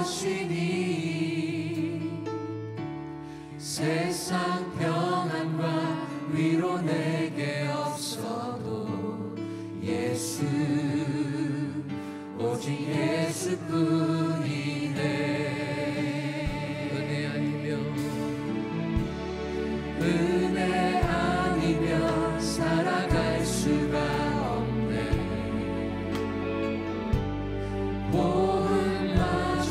오시니 세상 평안과 위로 내게 없어도 예수 오직 예수뿐이네. 은혜 아니면 살아갈 수가 없네. 보은마저도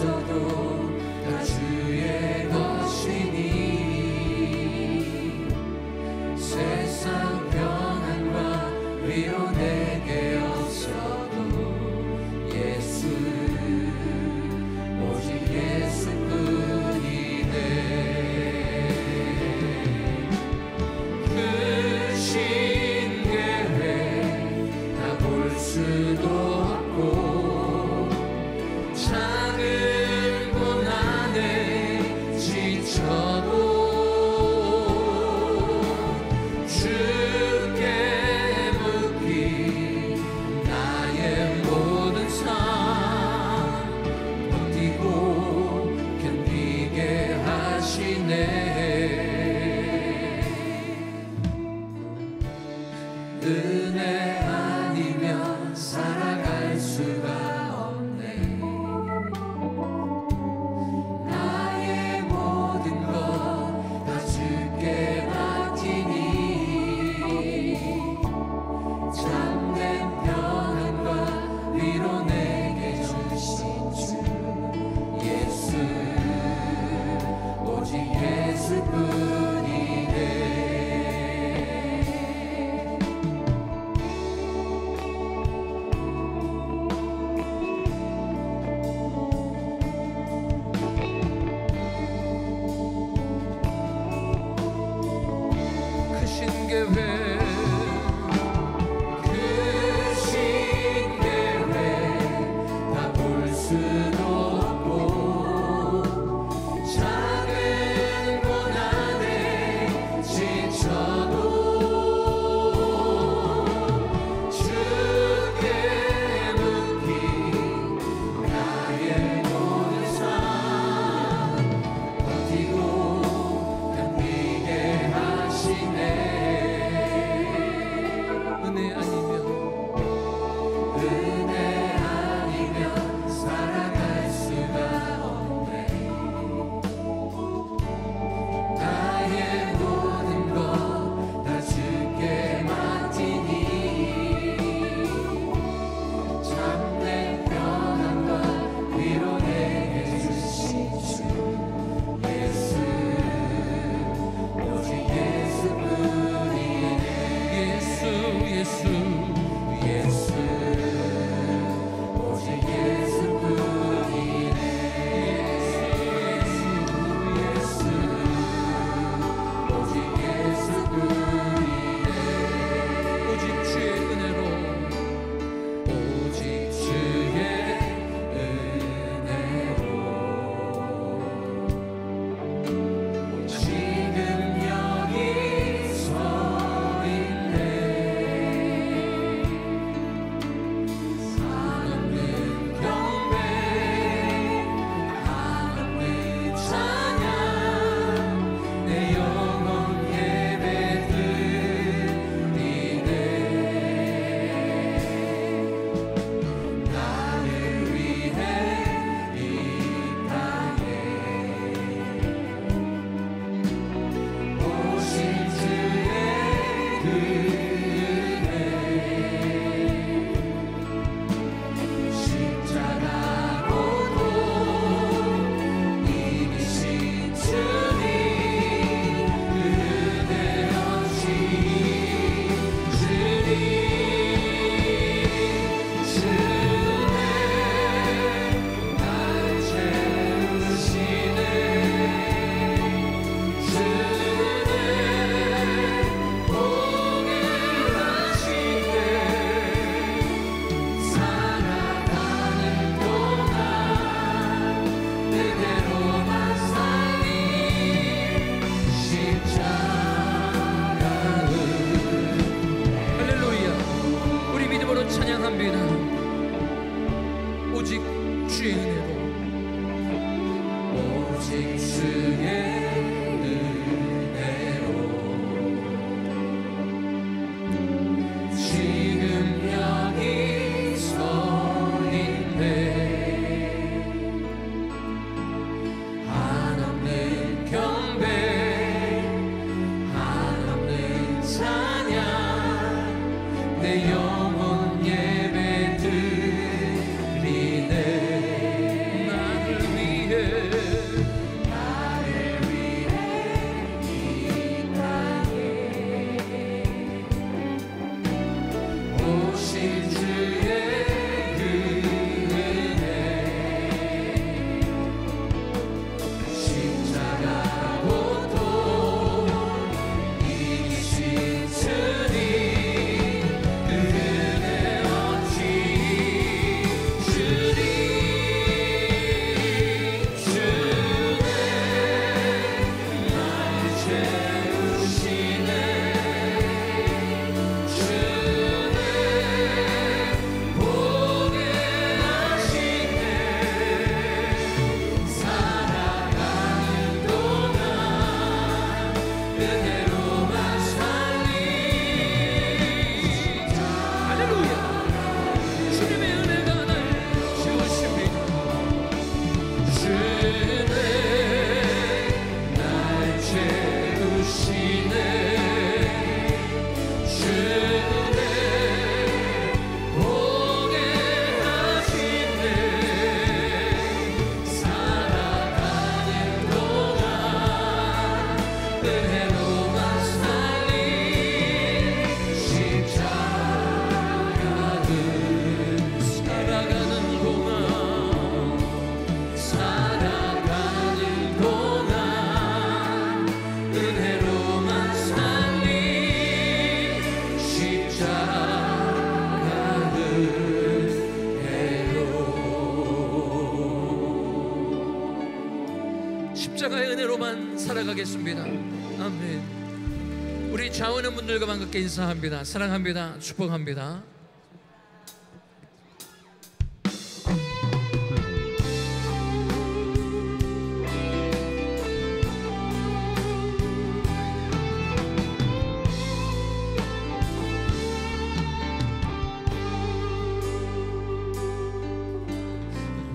십자가의 은혜로만 살아가겠습니다. 아멘. 우리 좌우는 분들과 반갑게 인사합니다. 사랑합니다. 축복합니다.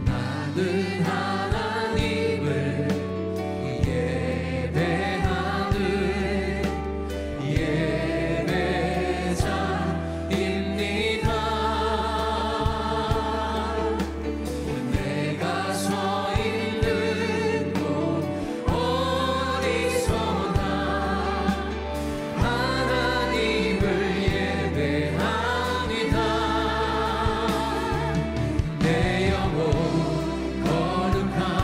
나는 하나님을 예배하는 예배자입니다. 내가 서 있는 곳 어디서나 하나님을 예배합니다. 내 영혼 거룩한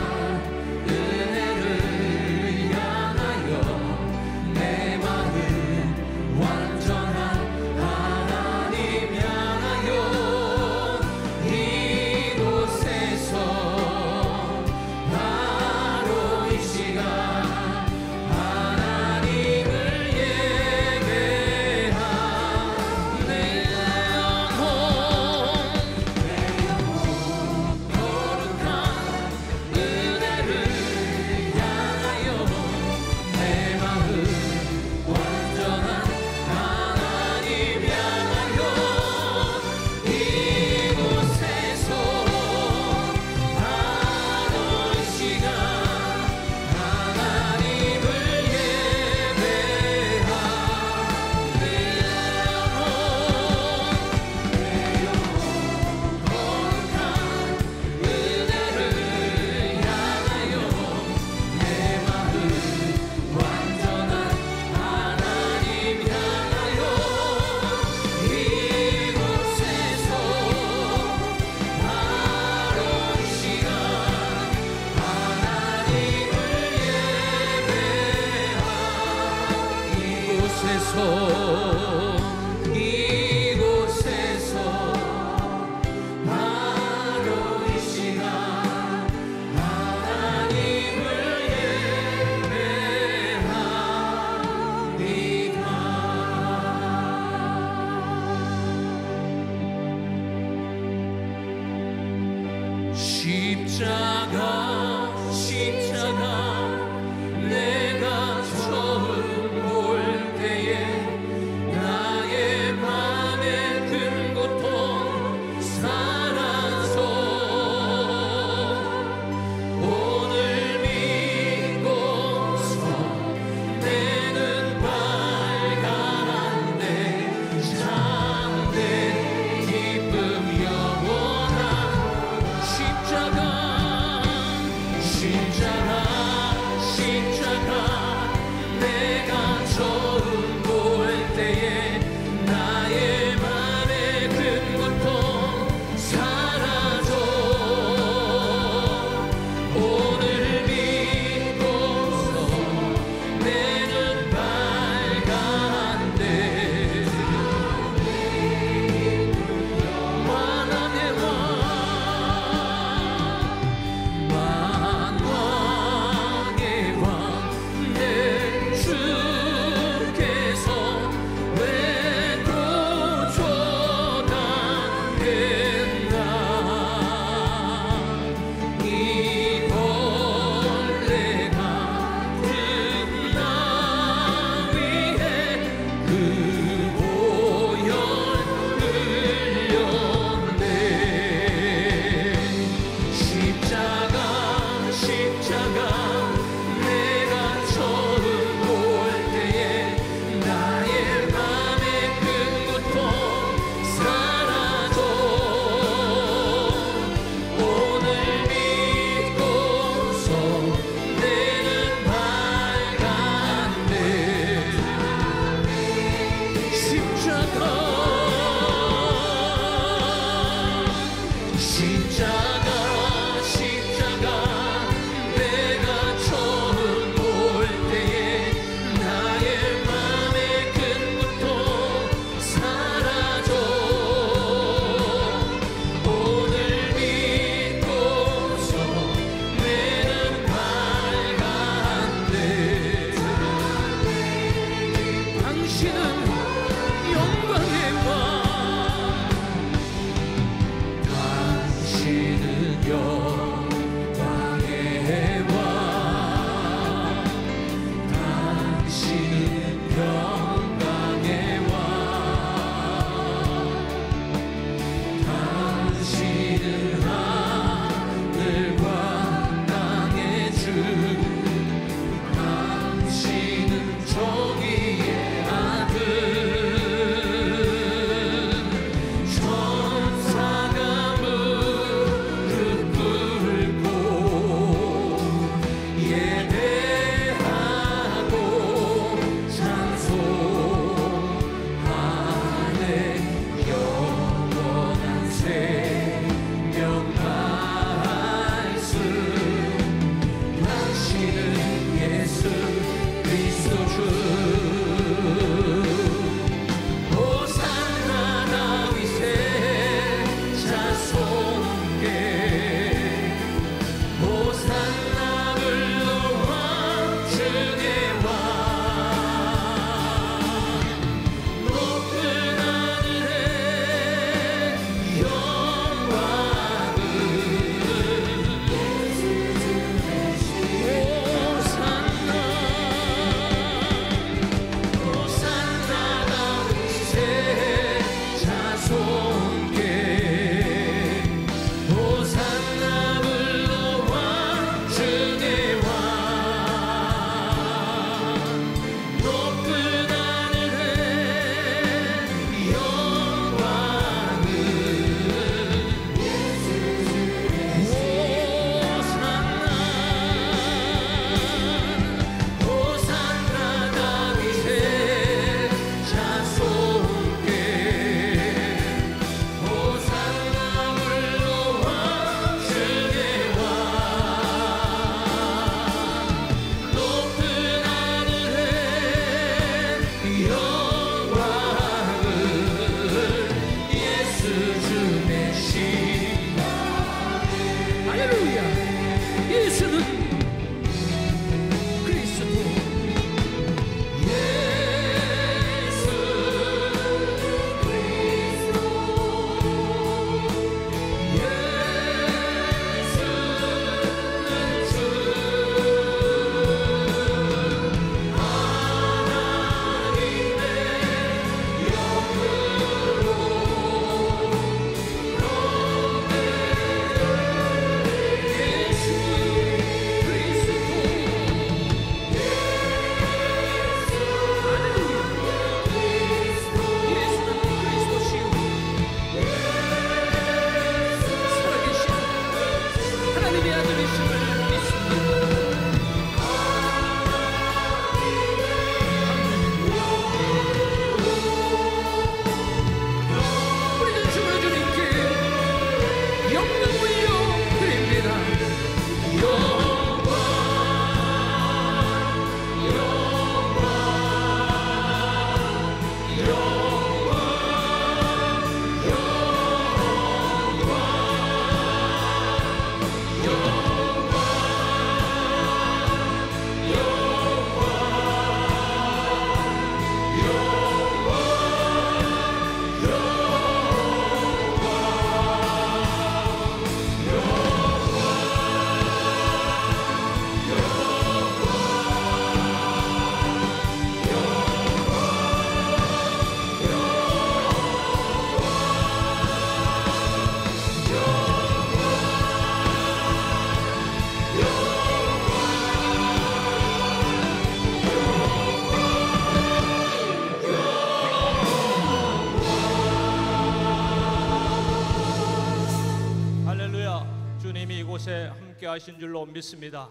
하신 줄로 믿습니다.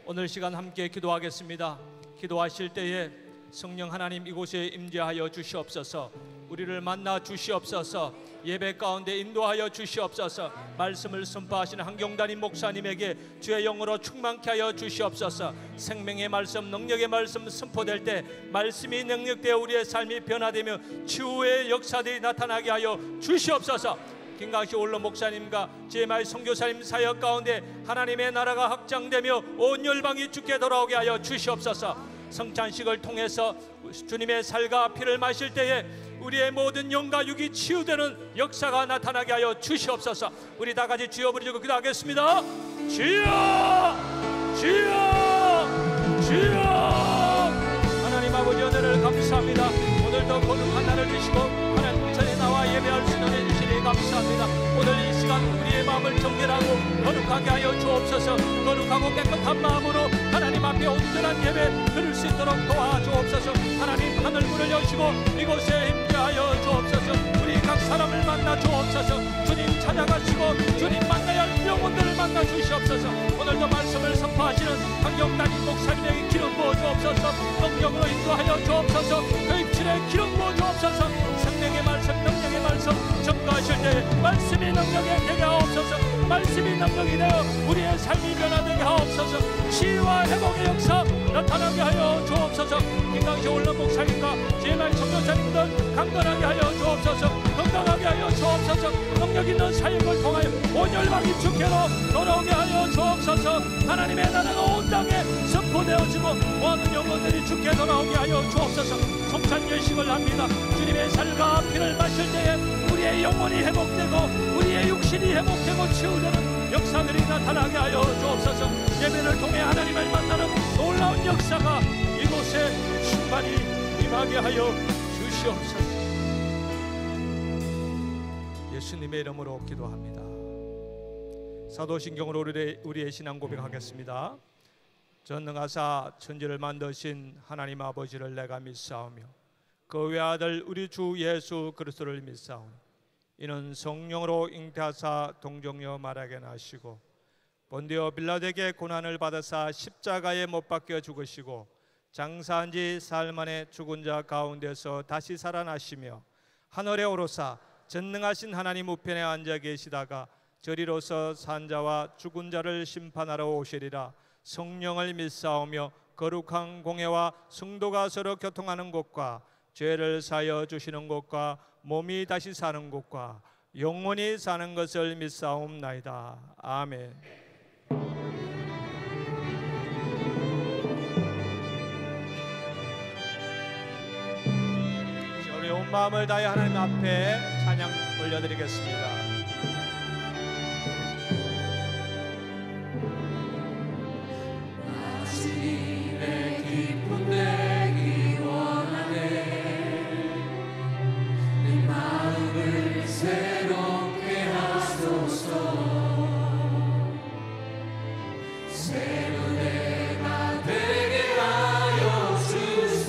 오늘 시간 함께 기도하겠습니다. 기도하실 때에 성령 하나님 이곳에 임재하여 주시옵소서. 우리를 만나 주시옵소서. 예배 가운데 인도하여 주시옵소서. 말씀을 선포하시는 한경단임 목사님에게 주의 영으로 충만케 하여 주시옵소서. 생명의 말씀, 능력의 말씀 선포될 때 말씀이 능력되어 우리의 삶이 변화되며 치유의 역사들이 나타나게 하여 주시옵소서. 김강식 올로 목사님과 제마이 선교사님 사역 가운데 하나님의 나라가 확장되며 온 열방이 주께 돌아오게 하여 주시옵소서. 성찬식을 통해서 주님의 살과 피를 마실 때에 우리의 모든 영과 육이 치유되는 역사가 나타나게 하여 주시옵소서. 우리 다 같이 주여 부르짖고 기도하겠습니다. 주여, 주여, 주여. 하나님 아버지 은혜를 감사합니다. 오늘도 거룩한 날을 주시고 하나님 전에 나와 예배할 수 있는 주시니 감사합니다. 오늘 이 시간 우리의 마음을 정결하고 거룩하게 하여 주옵소서. 거룩하고 깨끗한 마음으로 하나님 앞에 온전한 예배 드릴 수 있도록 도와주옵소서. 하나님 하늘 문을 여시고 이곳에 임재하여 주옵소서. 우리 각 사람을 만나 주옵소서. 주님 찾아가시고 주님 만나야 할 영혼들을 만나 주시옵소서. 오늘도 말씀을 선포하시는 한경단임 목사님에게 기름 부어 주옵소서. 능력으로 인도하여 주옵소서. 그 입술에 기름 부어 주옵소서. 생명의 말씀, 능력의 말씀 전가하실 때 말씀이 능력에 되게 하옵소서. 말씀이 능력이 되어 우리의 삶이 변화되게 하옵소서. 치유와 회복의 역사 나타나게 하여 주옵소서. 김강식 올른 목사님과 제말 선교사님들 강건하게 하여 주옵소서. 건강하게 하여 주옵소서. 능력 있는 사역을 통하여 온 열방이 주께로 돌아오게 하여 주옵소서. 하나님의 나라가 온 땅에 선포되어지고 모든 영혼들이 주께 돌아오게 하여 주옵소서. 성찬 예식을 합니다. 주님의 살과 피를 마실 때에 우리의 영혼이 회복되고 우리의 육신이 회복되고 치유되는 역사들이 나타나게 하여 주옵소서. 예배를 통해 하나님을 만나는 놀라운 역사가 이곳에 충만히 임하게 하여 주시옵소서. 예수님의 이름으로 기도합니다. 사도신경으로 우리의 신앙 고백하겠습니다. 전능하사 천지를 만드신 하나님 아버지를 내가 믿사오며 그 외아들 우리 주 예수 그리스도를 믿사오니 이는 성령으로 잉태하사 동정녀 마리아에게 나시고 본디오 빌라도에게 고난을 받으사 십자가에 못 박혀 죽으시고 장사한 지 사흘 만에 죽은 자 가운데서 다시 살아나시며 하늘에 오르사 전능하신 하나님 우편에 앉아 계시다가 저리로서 산 자와 죽은 자를 심판하러 오시리라. 성령을 믿사오며 거룩한 공회와 성도가 서로 교통하는 곳과 죄를 사하여 주시는 곳과 몸이 다시 사는 곳과 영원히 사는 것을 믿사옵나이다. 아멘. 우리 온 마음을 다해 하나님 앞에 찬양 올려드리겠습니다. 주님의 기쁨 되기 원하네. 내 마음을 새롭게 하소서. 새로 내가 되게 하여 주사.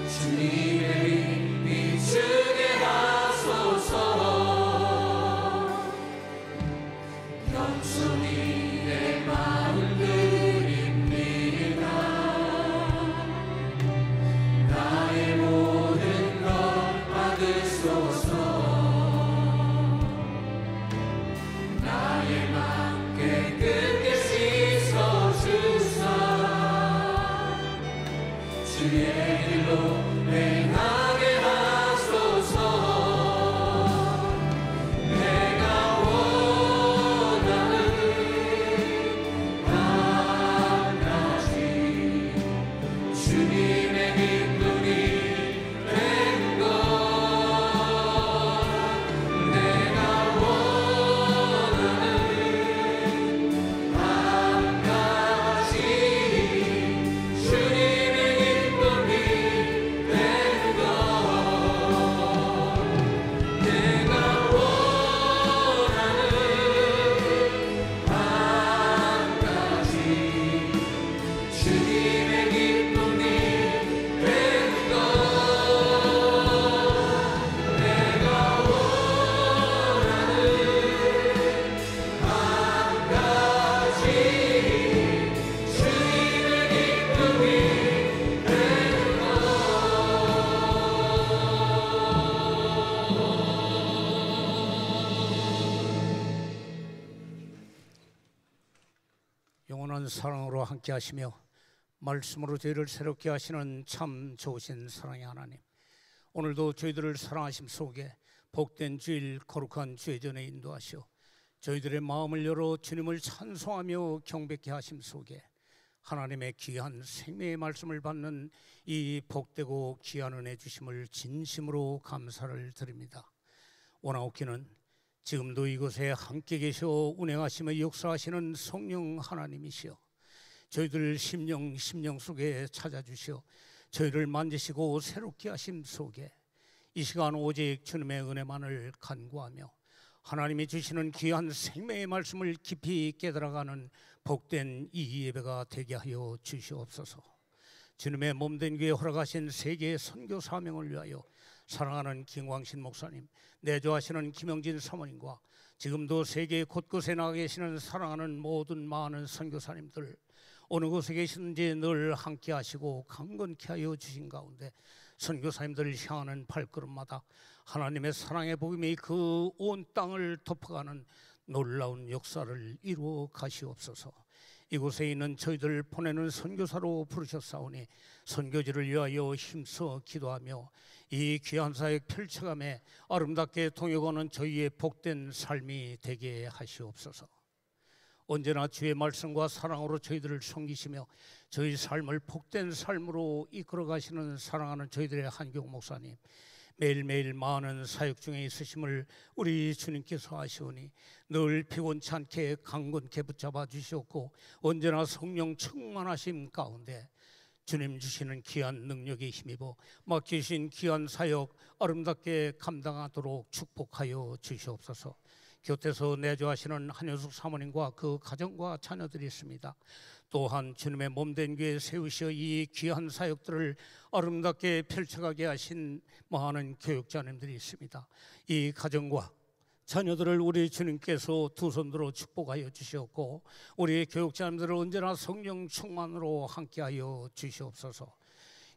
주님의 빛 비추게 하소서. 겸손히 내 마음 드립니다. 나의 모든 것 받으소서. 나의 맘 깨끗 영원한 사랑으로 함께 하시며 말씀으로 저희를 새롭게 하시는 참 좋으신 사랑의 하나님, 오늘도 저희들을 사랑하심 속에 복된 주일 거룩한 주의 전에 인도하시오 저희들의 마음을 열어 주님을 찬송하며 경배케 하심 속에 하나님의 귀한 생명의 말씀을 받는 이 복되고 귀한 은혜 주심을 진심으로 감사를 드립니다. 원하옵기는 지금도 이곳에 함께 계셔 운행하시며 역사하시는 성령 하나님이시여, 저희들 심령 속에 찾아주시어 저희를 만지시고 새롭게 하심 속에 이 시간 오직 주님의 은혜만을 간구하며 하나님이 주시는 귀한 생명의 말씀을 깊이 깨달아가는 복된 이 예배가 되게 하여 주시옵소서. 주님의 몸된 교회 허락하신 세계의 선교 사명을 위하여 사랑하는 김광신 목사님, 내조하시는 김영진 사모님과 지금도 세계 곳곳에 나가 계시는 사랑하는 모든 많은 선교사님들, 어느 곳에 계시는지 늘 함께 하시고 강건케 하여 주신 가운데 선교사님들을 향하는 발걸음마다 하나님의 사랑의 복음이 그 온 땅을 덮어가는 놀라운 역사를 이루어 가시옵소서. 이곳에 있는 저희들 보내는 선교사로 부르셨사오니 선교지를 위하여 힘써 기도하며 이 귀한 사역 펼쳐가며 아름답게 통역하는 저희의 복된 삶이 되게 하시옵소서. 언제나 주의 말씀과 사랑으로 저희들을 섬기시며 저희 삶을 복된 삶으로 이끌어 가시는 사랑하는 저희들의 한경 목사님, 매일매일 많은 사역 중에 있으심을 우리 주님께서 아시오니 늘 피곤치 않게 강건케 붙잡아 주시옵고 언제나 성령 충만하심 가운데 주님 주시는 귀한 능력에 힘입어 맡기신 귀한 사역 아름답게 감당하도록 축복하여 주시옵소서. 곁에서 내조하시는 한효숙 사모님과 그 가정과 자녀들이 있습니다. 또한 주님의 몸된 교회 세우시어 이 귀한 사역들을 아름답게 펼쳐가게 하신 많은 교육자님들이 있습니다. 이 가정과 자녀들을 우리 주님께서 두 손으로 축복하여 주시옵고 우리 교육자님들을 언제나 성령 충만으로 함께하여 주시옵소서.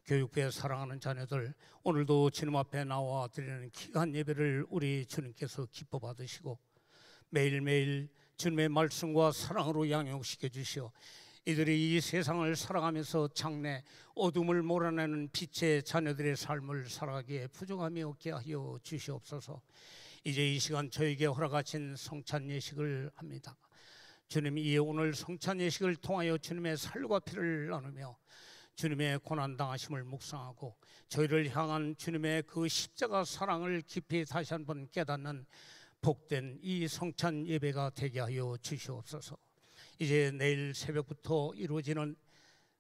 교육부에 사랑하는 자녀들, 오늘도 주님 앞에 나와 드리는 귀한 예배를 우리 주님께서 기뻐 받으시고 매일매일 주님의 말씀과 사랑으로 양육시켜 주시어 이들이 이 세상을 살아가면서 장래 어둠을 몰아내는 빛의 자녀들의 삶을 살아가기에 부족함이 없게 하여 주시옵소서. 이제 이 시간 저에게 허락하신 성찬 예식을 합니다. 주님이 오늘 성찬 예식을 통하여 주님의 살과 피를 나누며 주님의 고난당하심을 묵상하고 저희를 향한 주님의 그 십자가 사랑을 깊이 다시 한번 깨닫는 복된 이 성찬 예배가 되게 하여 주시옵소서. 이제 내일 새벽부터 이루어지는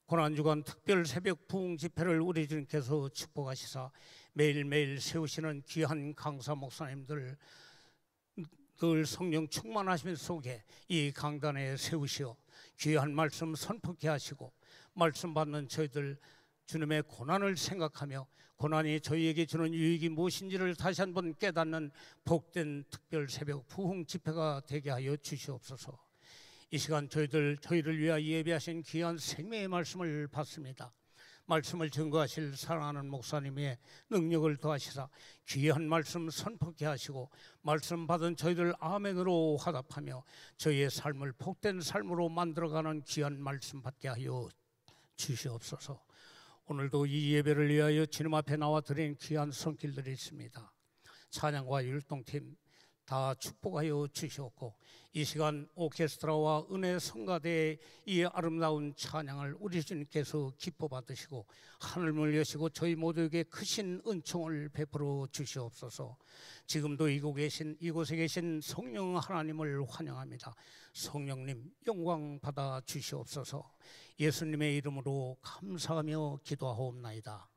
고난주간 특별 새벽 부흥 집회를 우리 주님께서 축복하시사 매일매일 세우시는 귀한 강사 목사님들 늘 성령 충만하심 속에 이 강단에 세우시어 귀한 말씀 선포케 하시고 말씀 받는 저희들 주님의 고난을 생각하며 고난이 저희에게 주는 유익이 무엇인지를 다시 한번 깨닫는 복된 특별 새벽 부흥 집회가 되게 하여 주시옵소서. 이 시간 저희를 위하여 예배하신 귀한 생명의 말씀을 받습니다. 말씀을 증거하실 사랑하는 목사님의 능력을 더하시사 귀한 말씀 선포케 하시고 말씀 받은 저희들 아멘으로 화답하며 저희의 삶을 복된 삶으로 만들어가는 귀한 말씀 받게 하여 주시옵소서. 오늘도 이 예배를 위하여 주님 앞에 나와 드린 귀한 손길들이 있습니다. 찬양과 율동팀 다 축복하여 주시옵고 이 시간 오케스트라와 은혜 성가대의 이 아름다운 찬양을 우리 주님께서 기뻐 받으시고 하늘을 여시고 저희 모두에게 크신 은총을 베풀어 주시옵소서. 지금도 이곳에 계신 성령 하나님을 환영합니다. 성령님 영광 받아 주시옵소서. 예수님의 이름으로 감사하며 기도하옵나이다.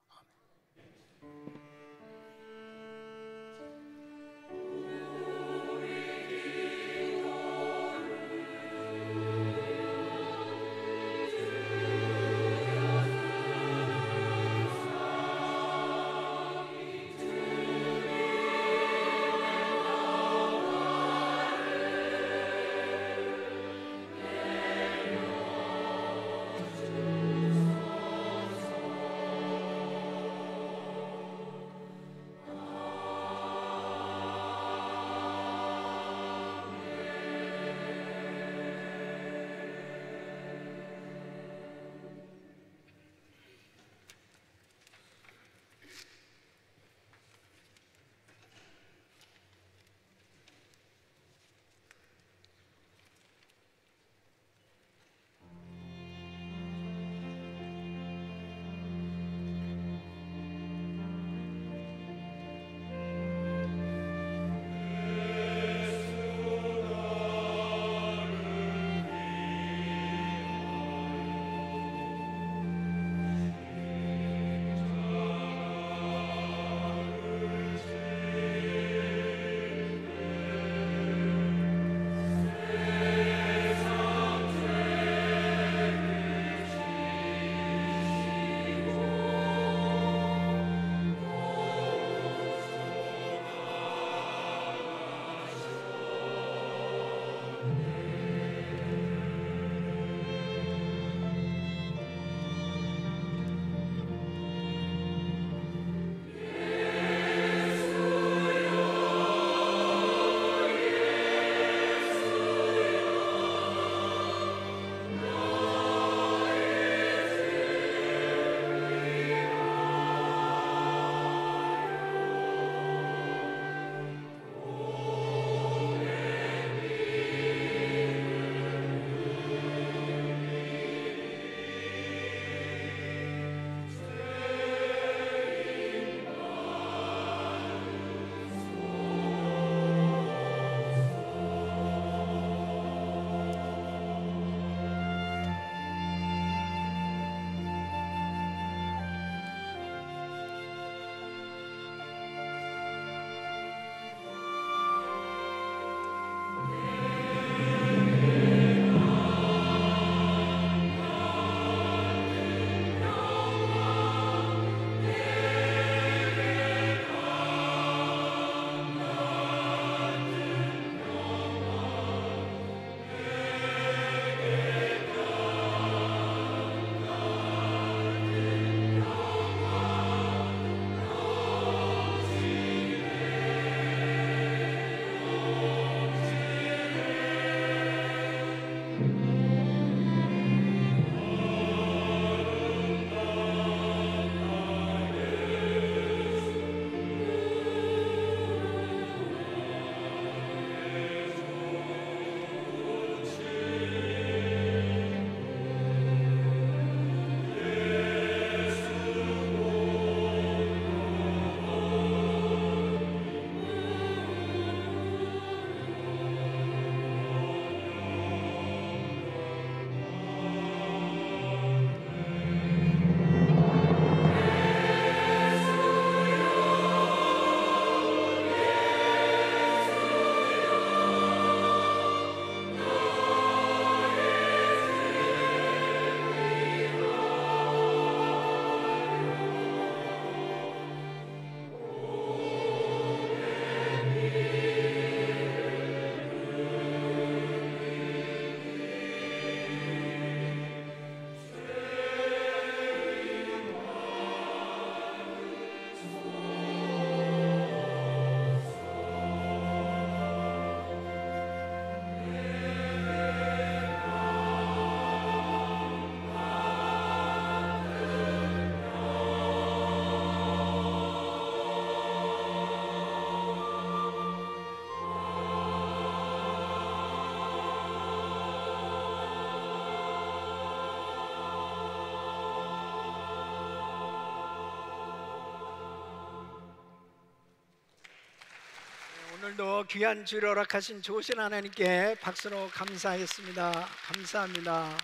오늘도 귀한 주를 허락하신 좋으신 하나님께 박수로 감사하겠습니다. 감사합니다.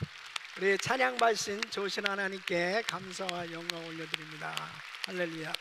우리 찬양 받으신 좋으신 하나님께 감사와 영광 올려드립니다. 할렐루야.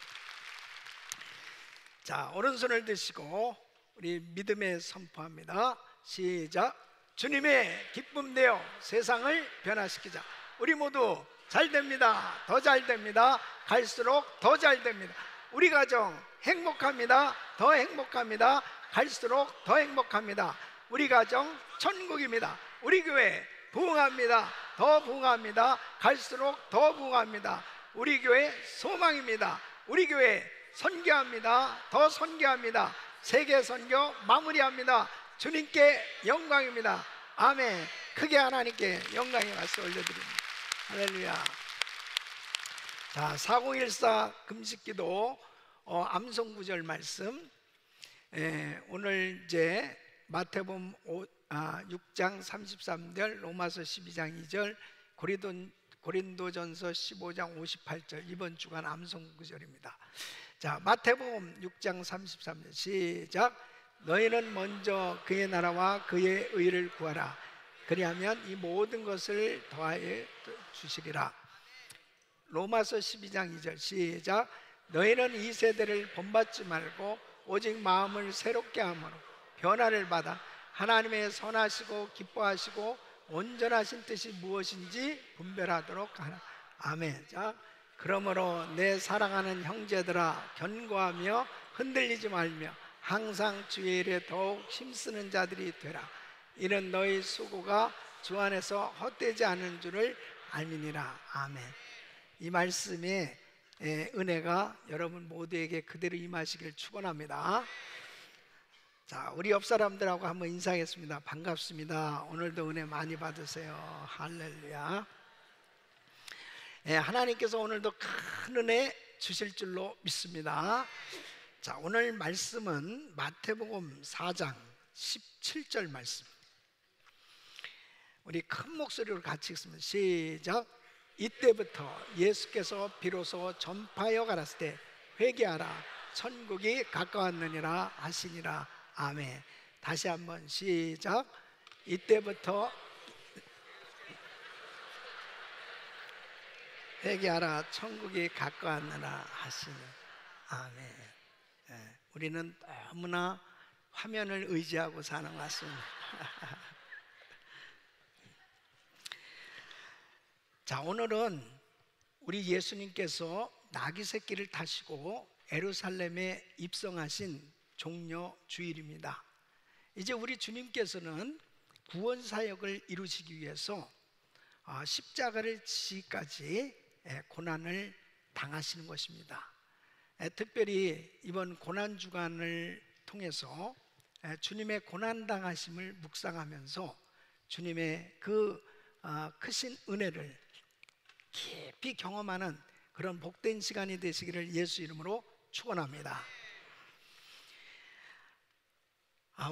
자, 오른손을 드시고 우리 믿음에 선포합니다. 시작. 주님의 기쁨 되어 세상을 변화시키자. 우리 모두 잘 됩니다. 더 잘 됩니다. 갈수록 더 잘 됩니다. 우리 가정 행복합니다. 더 행복합니다. 갈수록 더 행복합니다. 우리 가정 천국입니다. 우리 교회 부흥합니다. 더 부흥합니다. 갈수록 더 부흥합니다. 우리 교회 소망입니다. 우리 교회 선교합니다. 더 선교합니다. 세계 선교 마무리합니다. 주님께 영광입니다. 아멘. 크게 하나님께 영광의 말씀 올려드립니다. 할렐루야. 자, 4014 금식기도 암송 구절 말씀. 오늘 이제 마태복음 6장 33절, 로마서 12장 2절, 고린도전서 15장 58절, 이번 주간 암송 구절입니다. 자, 마태복음 6장 33절 시작. 너희는 먼저 그의 나라와 그의 의를 구하라. 그리하면 이 모든 것을 더하여 주시리라. 로마서 12장 2절 시작. 너희는 이 세대를 본받지 말고 오직 마음을 새롭게 함으로 변화를 받아 하나님의 선하시고 기뻐하시고 온전하신 뜻이 무엇인지 분별하도록 하라. 아멘. 자, 그러므로 내 사랑하는 형제들아, 견고하며 흔들리지 말며 항상 주의 일에 더욱 힘쓰는 자들이 되라. 이는 너희 수고가 주 안에서 헛되지 않은 줄을 알미니라. 아멘. 이 말씀에 은혜가 여러분 모두에게 그대로 임하시길 축원합니다. 자, 우리 옆 사람들하고 한번 인사하겠습니다. 반갑습니다. 오늘도 은혜 많이 받으세요. 할렐루야. 하나님께서 오늘도 큰 은혜 주실 줄로 믿습니다. 자, 오늘 말씀은 마태복음 4장 17절 말씀. 우리 큰 목소리로 같이 읽습니다. 시작. 이때부터 예수께서 비로소 전파하여 가라사대 때 회개하라 천국이 가까웠느니라 하시니라. 아멘. 다시 한번 시작. 이때부터 회개하라 천국이 가까웠느니라 하시니. 아멘. 우리는 너무나 화면을 의지하고 사는 것 같습니다. 자, 오늘은 우리 예수님께서 나귀 새끼를 타시고 예루살렘에 입성하신 종려 주일입니다. 이제 우리 주님께서는 구원 사역을 이루시기 위해서 십자가를 지기까지 고난을 당하시는 것입니다. 특별히 이번 고난 주간을 통해서 주님의 고난 당하심을 묵상하면서 주님의 그 크신 은혜를 깊이 경험하는 그런 복된 시간이 되시기를 예수 이름으로 축원합니다.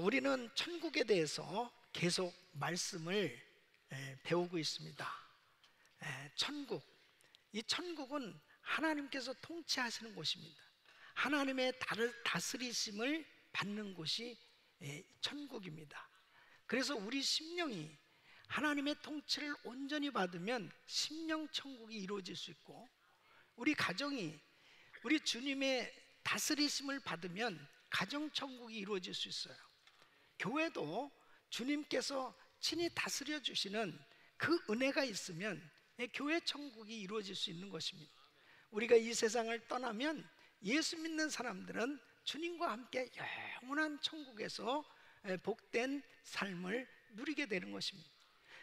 우리는 천국에 대해서 계속 말씀을 배우고 있습니다. 천국, 이 천국은 하나님께서 통치하시는 곳입니다. 하나님의 다스리심을 받는 곳이 천국입니다. 그래서 우리 심령이 하나님의 통치를 온전히 받으면 심령 천국이 이루어질 수 있고, 우리 가정이 우리 주님의 다스리심을 받으면 가정 천국이 이루어질 수 있어요. 교회도 주님께서 친히 다스려 주시는 그 은혜가 있으면 교회 천국이 이루어질 수 있는 것입니다. 우리가 이 세상을 떠나면 예수 믿는 사람들은 주님과 함께 영원한 천국에서 복된 삶을 누리게 되는 것입니다.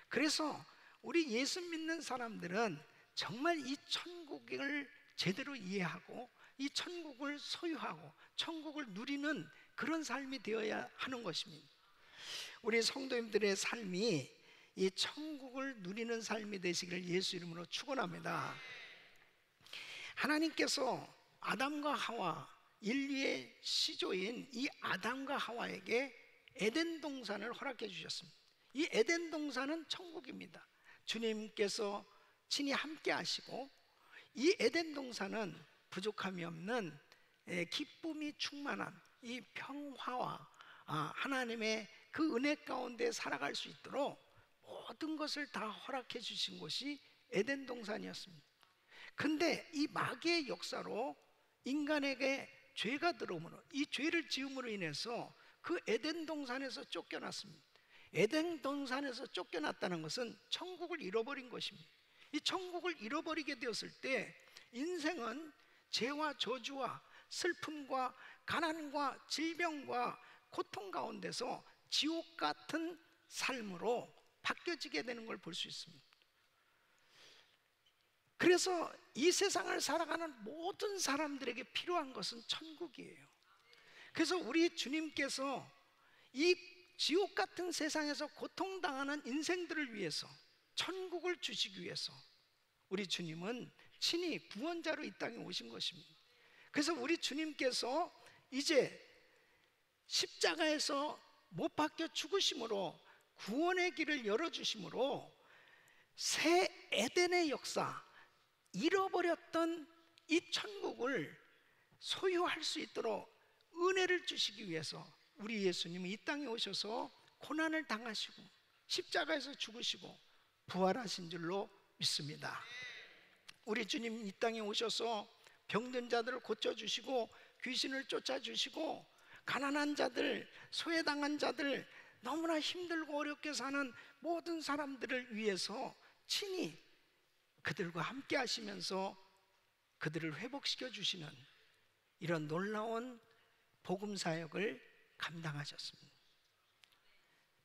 그래서 우리 예수 믿는 사람들은 정말 이 천국을 제대로 이해하고 이 천국을 소유하고 천국을 누리는 그런 삶이 되어야 하는 것입니다. 우리 성도님들의 삶이 이 천국을 누리는 삶이 되시기를 예수 이름으로 축원합니다. 하나님께서 아담과 하와, 인류의 시조인 이 아담과 하와에게 에덴 동산을 허락해 주셨습니다. 이 에덴 동산은 천국입니다. 주님께서 친히 함께 하시고, 이 에덴 동산은 부족함이 없는 기쁨이 충만한 이 평화와 하나님의 그 은혜 가운데 살아갈 수 있도록 모든 것을 다 허락해 주신 곳이 에덴 동산이었습니다. 근데 이 마귀의 역사로 인간에게 죄가 들어오므로, 이 죄를 지음으로 인해서 그 에덴 동산에서 쫓겨났습니다. 에덴 동산에서 쫓겨났다는 것은 천국을 잃어버린 것입니다. 이 천국을 잃어버리게 되었을 때 인생은 죄와 저주와 슬픔과 가난과 질병과 고통 가운데서 지옥 같은 삶으로 바뀌어지게 되는 걸 볼 수 있습니다. 그래서 이 세상을 살아가는 모든 사람들에게 필요한 것은 천국이에요. 그래서 우리 주님께서 이 지옥 같은 세상에서 고통당하는 인생들을 위해서 천국을 주시기 위해서 우리 주님은 친히 구원자로 이 땅에 오신 것입니다. 그래서 우리 주님께서 이제 십자가에서 못 박혀 죽으심으로 구원의 길을 열어주심으로 새 에덴의 역사, 잃어버렸던 이 천국을 소유할 수 있도록 은혜를 주시기 위해서 우리 예수님은 이 땅에 오셔서 고난을 당하시고 십자가에서 죽으시고 부활하신 줄로 믿습니다. 우리 주님 이 땅에 오셔서 병든 자들을 고쳐주시고 귀신을 쫓아주시고 가난한 자들, 소외당한 자들, 너무나 힘들고 어렵게 사는 모든 사람들을 위해서 친히 그들과 함께 하시면서 그들을 회복시켜 주시는 이런 놀라운 복음 사역을 감당하셨습니다.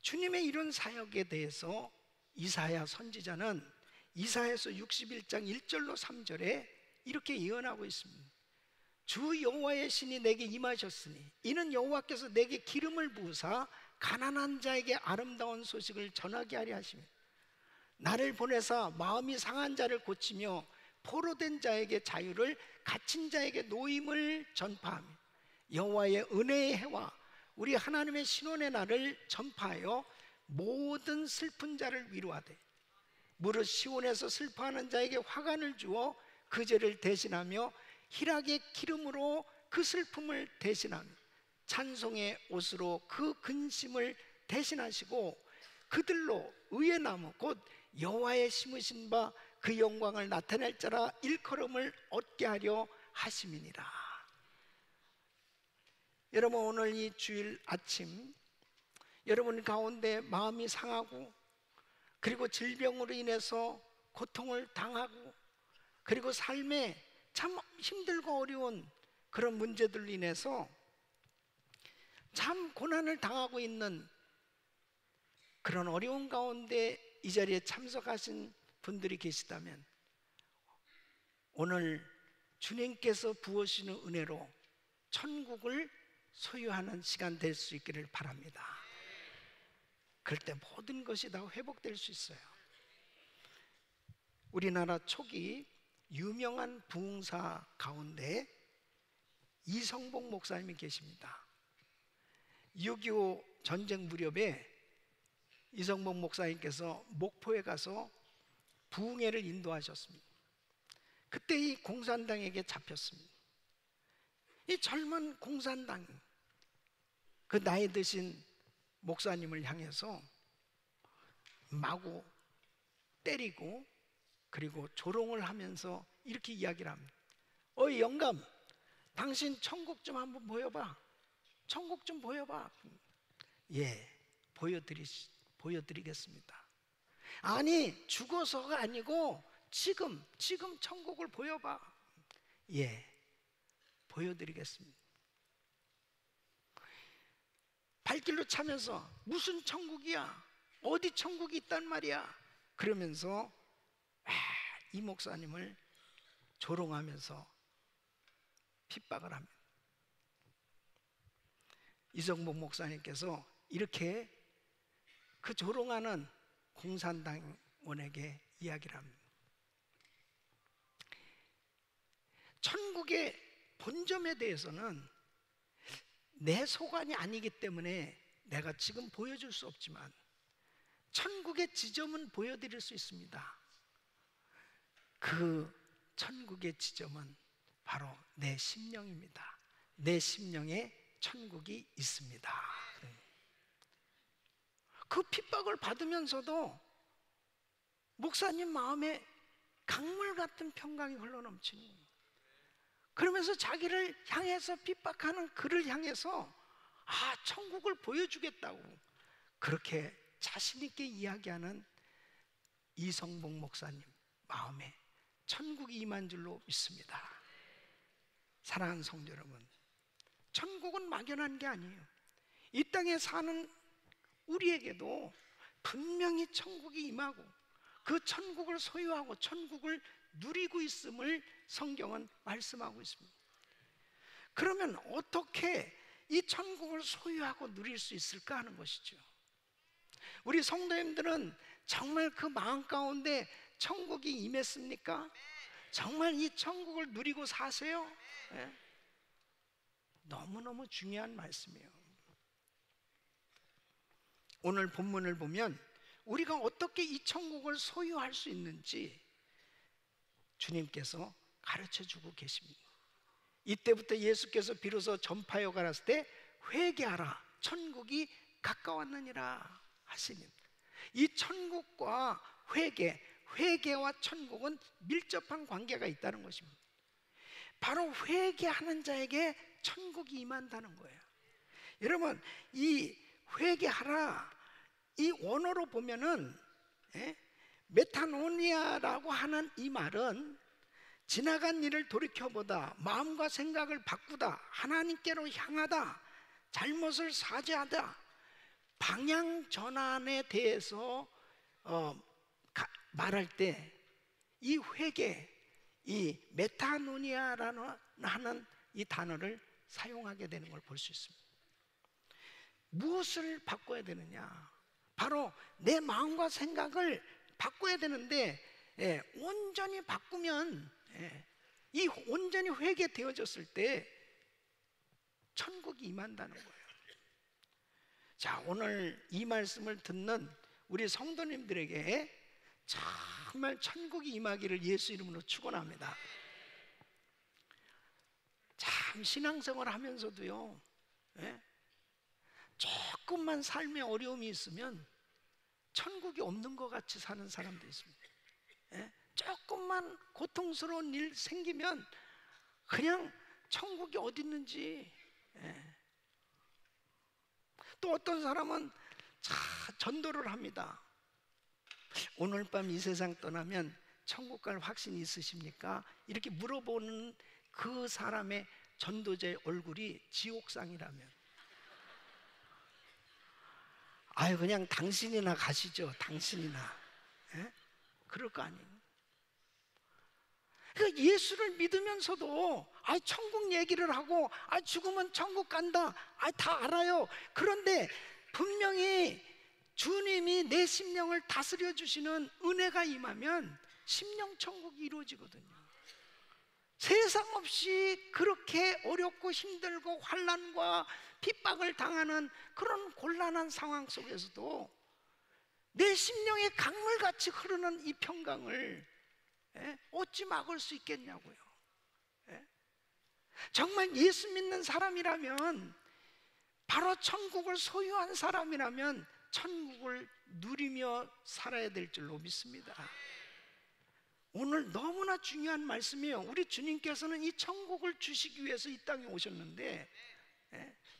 주님의 이런 사역에 대해서 이사야 선지자는 이사야서 61장 1절로 3절에 이렇게 예언하고 있습니다. 주 여호와의 신이 내게 임하셨으니 이는 여호와께서 내게 기름을 부으사 가난한 자에게 아름다운 소식을 전하게 하려 하십니다. 나를 보내사 마음이 상한 자를 고치며 포로된 자에게 자유를, 갇힌 자에게 노임을 전파하며 여호와의 은혜의 해와 우리 하나님의 신원의 날을 전파하여 모든 슬픈 자를 위로하되 무릇 시온에서 슬퍼하는 자에게 화관을 주어 그 죄를 대신하며 희락의 기름으로 그 슬픔을 대신하며 찬송의 옷으로 그 근심을 대신하시고 그들로 의의 나무 곧 여호와의 심으신 바 그 영광을 나타낼 자라 일컬음을 얻게 하려 하심이니라. 여러분, 오늘 이 주일 아침 여러분 가운데 마음이 상하고 그리고 질병으로 인해서 고통을 당하고 그리고 삶에 참 힘들고 어려운 그런 문제들로 인해서 참 고난을 당하고 있는 그런 어려운 가운데 이 자리에 참석하신 분들이 계시다면 오늘 주님께서 부으시는 은혜로 천국을 소유하는 시간 될 수 있기를 바랍니다. 그럴 때 모든 것이 다 회복될 수 있어요. 우리나라 초기 유명한 부흥사 가운데 이성복 목사님이 계십니다. 6.25 전쟁 무렵에 이성복 목사님께서 목포에 가서 부흥회를 인도하셨습니다. 그때 이 공산당에게 잡혔습니다. 이 젊은 공산당, 그 나이 드신 목사님을 향해서 마구 때리고 그리고 조롱을 하면서 이렇게 이야기를 합니다. 어이 영감, 당신 천국 좀 한번 보여봐. 천국 좀 보여봐. 예, 보여드리겠습니다. 아니, 죽어서가 아니고 지금 천국을 보여봐. 예, 보여드리겠습니다. 발길로 차면서 무슨 천국이야? 어디 천국이 있단 말이야? 그러면서 이 목사님을 조롱하면서 핍박을 합니다. 이성복 목사님께서 이렇게 그 조롱하는 공산당원에게 이야기를 합니다. 천국의 본점에 대해서는 내 소관이 아니기 때문에 내가 지금 보여줄 수 없지만 천국의 지점은 보여드릴 수 있습니다. 그 천국의 지점은 바로 내 심령입니다. 내 심령에 천국이 있습니다. 그 핍박을 받으면서도 목사님 마음에 강물 같은 평강이 흘러넘치는 거예요. 그러면서 자기를 향해서 핍박하는 그를 향해서 천국을 보여주겠다고 그렇게 자신 있게 이야기하는 이성봉 목사님 마음에 천국이 임한 줄로 믿습니다. 사랑하는 성도 여러분, 천국은 막연한 게 아니에요. 이 땅에 사는 우리에게도 분명히 천국이 임하고 그 천국을 소유하고 천국을 누리고 있음을 성경은 말씀하고 있습니다. 그러면 어떻게 이 천국을 소유하고 누릴 수 있을까 하는 것이죠. 우리 성도님들은 정말 그 마음 가운데 천국이 임했습니까? 정말 이 천국을 누리고 사세요? 네? 너무너무 중요한 말씀이에요. 오늘 본문을 보면 우리가 어떻게 이 천국을 소유할 수 있는지 주님께서 가르쳐주고 계십니다. 이때부터 예수께서 비로소 전파하여 가라사대 때 회개하라 천국이 가까웠느니라 하시니, 이 천국과 회개와 천국은 밀접한 관계가 있다는 것입니다. 바로 회개하는 자에게 천국이 임한다는 거예요. 여러분, 이 회개하라, 이 원어로 보면은 메타노니아라고 하는 이 말은 지나간 일을 돌이켜보다, 마음과 생각을 바꾸다, 하나님께로 향하다, 잘못을 사죄하다, 방향 전환에 대해서 말할 때 이 회개, 이 메타노니아라는 하는 이 단어를 사용하게 되는 걸 볼 수 있습니다. 무엇을 바꿔야 되느냐? 바로 내 마음과 생각을 바꿔야 되는데, 온전히 바꾸면, 이 온전히 회개되어졌을 때 천국이 임한다는 거예요. 자, 오늘 이 말씀을 듣는 우리 성도님들에게 정말 천국이 임하기를 예수 이름으로 축원합니다. 참 신앙생활 하면서도요, 조금만 삶에 어려움이 있으면 천국이 없는 것 같이 사는 사람도 있습니다. 조금만 고통스러운 일 생기면 그냥 천국이 어디 있는지. 또 어떤 사람은 전도를 합니다. 오늘 밤 이 세상 떠나면 천국 갈 확신이 있으십니까? 이렇게 물어보는 그 사람의 전도자의 얼굴이 지옥상이라면, 아유 그냥 당신이나 가시죠. 당신이나. 그럴 거 아니에요. 그러니까 예수를 믿으면서도 천국 얘기를 하고 죽으면 천국 간다, 다 알아요. 그런데 분명히 주님이 내 심령을 다스려 주시는 은혜가 임하면 심령 천국이 이루어지거든요. 세상 없이 그렇게 어렵고 힘들고 환난과 핍박을 당하는 그런 곤란한 상황 속에서도 내 심령에 강물같이 흐르는 이 평강을 어찌 막을 수 있겠냐고요. 정말 예수 믿는 사람이라면, 바로 천국을 소유한 사람이라면 천국을 누리며 살아야 될 줄로 믿습니다. 오늘 너무나 중요한 말씀이에요. 우리 주님께서는 이 천국을 주시기 위해서 이 땅에 오셨는데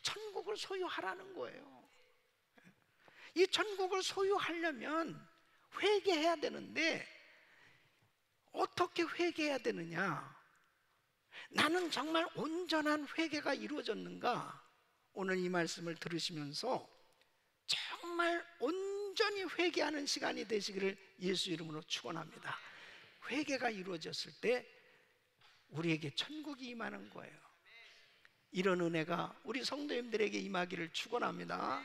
천국을 소유하라는 거예요. 이 천국을 소유하려면 회개해야 되는데, 어떻게 회개해야 되느냐? 나는 정말 온전한 회개가 이루어졌는가? 오늘 이 말씀을 들으시면서 정말 온전히 회개하는 시간이 되시기를 예수 이름으로 축원합니다. 회개가 이루어졌을 때 우리에게 천국이 임하는 거예요. 이런 은혜가 우리 성도님들에게 임하기를 축원합니다.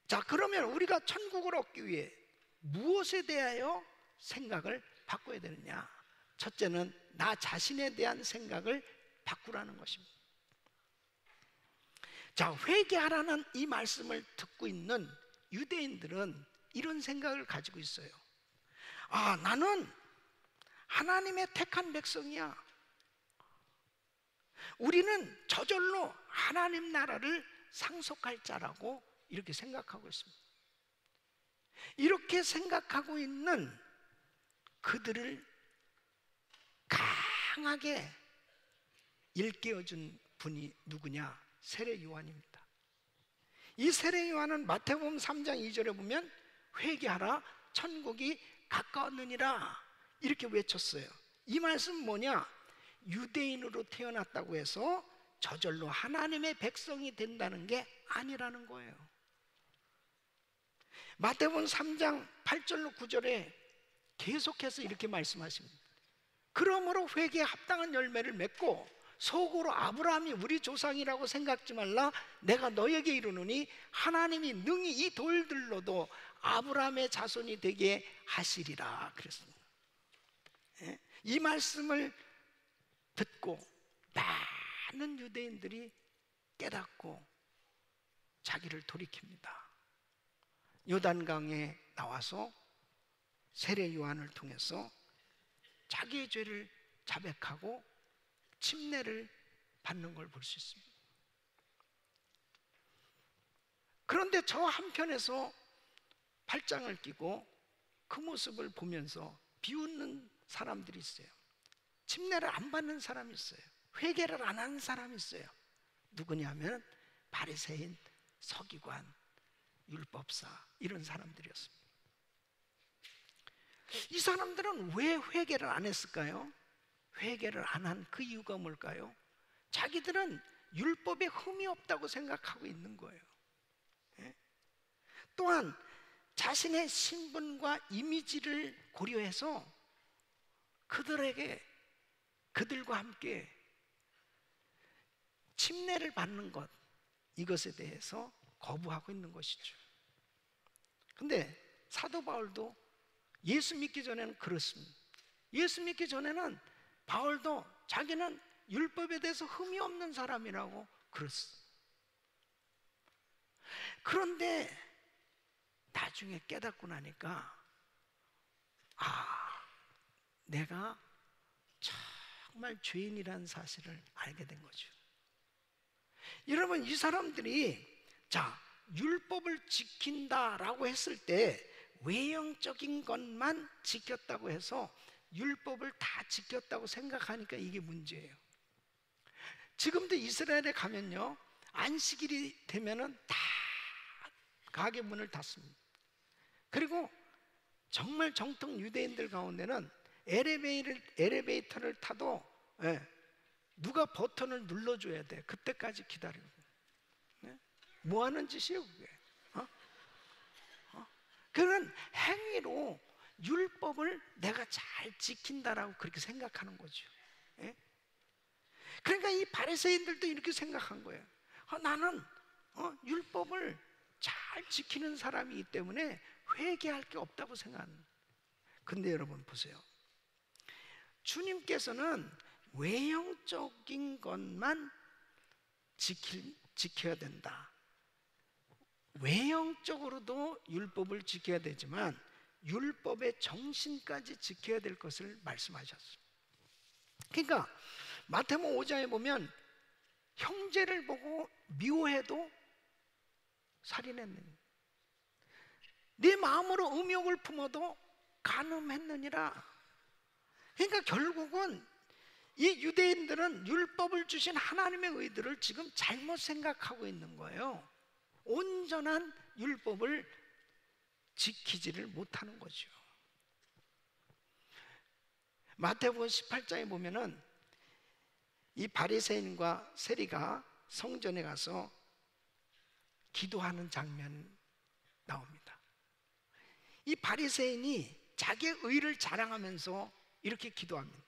자, 그러면 우리가 천국을 얻기 위해 무엇에 대하여 생각을 바꿔야 되느냐? 첫째는 나 자신에 대한 생각을 바꾸라는 것입니다. 자, 회개하라는 이 말씀을 듣고 있는 유대인들은 이런 생각을 가지고 있어요. 나는 하나님의 택한 백성이야. 우리는 저절로 하나님 나라를 상속할 자라고 이렇게 생각하고 있습니다. 이렇게 생각하고 있는 그들을 강하게 일깨워준 분이 누구냐? 세례 요한입니다. 이 세례 요한은 마태복음 3장 2절에 보면 회개하라 천국이 가까웠느니라 이렇게 외쳤어요. 이 말씀은 뭐냐? 유대인으로 태어났다고 해서 저절로 하나님의 백성이 된다는 게 아니라는 거예요. 마태복음 3장 8절로 9절에 계속해서 이렇게 말씀하십니다. 그러므로 회개에 합당한 열매를 맺고 속으로 아브라함이 우리 조상이라고 생각지 말라. 내가 너에게 이르노니 하나님이 능히 이 돌들로도 아브라함의 자손이 되게 하시리라 그랬습니다. 이 말씀을 듣고 많은 유대인들이 깨닫고 자기를 돌이킵니다. 요단강에 나와서 세례 요한을 통해서 자기의 죄를 자백하고 침례를 받는 걸 볼 수 있습니다. 그런데 저 한편에서 팔짱을 끼고 그 모습을 보면서 비웃는 사람들이 있어요. 침례를 안 받는 사람이 있어요. 회개를 안 하는 사람이 있어요. 누구냐면 바리새인, 서기관, 율법사 이런 사람들이었습니다. 이 사람들은 왜 회개를 안 했을까요? 회개를 안 한 그 이유가 뭘까요? 자기들은 율법에 흠이 없다고 생각하고 있는 거예요. 또한 자신의 신분과 이미지를 고려해서 그들과 함께 침례를 받는 것, 이것에 대해서 거부하고 있는 것이죠. 근데 사도 바울도 예수 믿기 전에는 그렇습니다. 예수 믿기 전에는 바울도 자기는 율법에 대해서 흠이 없는 사람이라고 그랬어. 그런데 나중에 깨닫고 나니까 내가 정말 죄인이라는 사실을 알게 된 거죠. 여러분, 이 사람들이 율법을 지킨다라고 했을 때 외형적인 것만 지켰다고 해서 율법을 다 지켰다고 생각하니까 이게 문제예요. 지금도 이스라엘에 가면요, 안식일이 되면은 다 가게 문을 닫습니다. 그리고 정말 정통 유대인들 가운데는 엘리베이터를 타도 누가 버튼을 눌러줘야 돼. 그때까지 기다리고. 뭐 하는 짓이에요 그게? 그런 행위로 율법을 내가 잘 지킨다라고 그렇게 생각하는 거죠. 그러니까 이 바리새인들도 이렇게 생각한 거예요. 나는 율법을 잘 지키는 사람이기 때문에 회개할 게 없다고 생각하는. 근데 여러분 보세요. 주님께서는 외형적인 것만 지켜야 된다. 외형적으로도 율법을 지켜야 되지만 율법의 정신까지 지켜야 될 것을 말씀하셨습니다. 그러니까 마태복음 5장에 보면 형제를 보고 미워해도 살인했느니라. 네 마음으로 음욕을 품어도 간음했느니라. 그러니까 결국은 이 유대인들은 율법을 주신 하나님의 의들을 지금 잘못 생각하고 있는 거예요. 온전한 율법을 지키지를 못하는 거죠. 마태복음 18장에 보면은 이 바리새인과 세리가 성전에 가서 기도하는 장면이 나옵니다. 이 바리새인이 자기의 의를 자랑하면서 이렇게 기도합니다.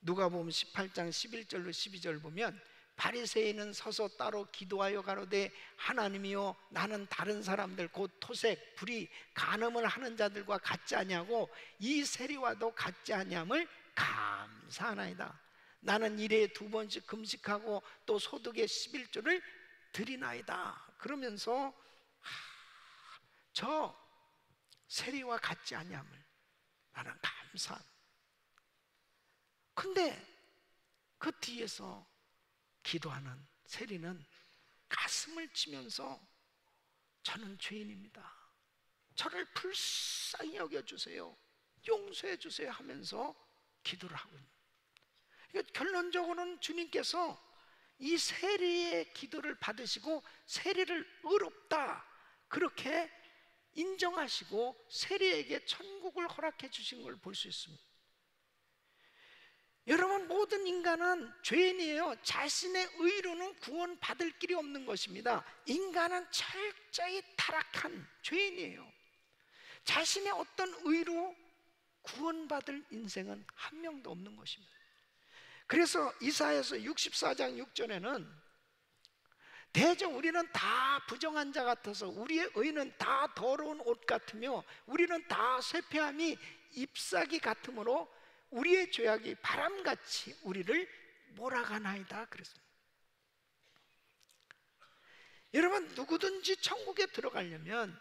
누가복음 18장 11절로 12절 보면 바리새인은 서서 따로 기도하여 가로되 하나님이여 나는 다른 사람들 곧 토색, 불의, 간음을 하는 자들과 같지 아니하고 이 세리와도 같지 아니함을 감사하나이다. 나는 일에 2번씩 금식하고 또 소득의 11조를 드리나이다. 그러면서 저 세리와 같지 아니함을 나는 감사합니다. 근데 그 뒤에서 기도하는 세리는 가슴을 치면서 저는 죄인입니다. 저를 불쌍히 여겨주세요. 용서해 주세요 하면서 기도를 하고 있는. 그러니까 결론적으로는 주님께서 이 세리의 기도를 받으시고 세리를 의롭다 그렇게 인정하시고 세리에게 천국을 허락해 주신 걸 볼 수 있습니다. 여러분, 모든 인간은 죄인이에요. 자신의 의로는 구원받을 길이 없는 것입니다. 인간은 철저히 타락한 죄인이에요. 자신의 어떤 의로 구원받을 인생은 한 명도 없는 것입니다. 그래서 이사야서 64장 6절에는 대저 우리는 다 부정한 자 같아서 우리의 의는 다 더러운 옷 같으며 우리는 다 쇠폐함이 잎사귀 같으므로 우리의 죄악이 바람같이 우리를 몰아가나이다 그랬습니다. 여러분, 누구든지 천국에 들어가려면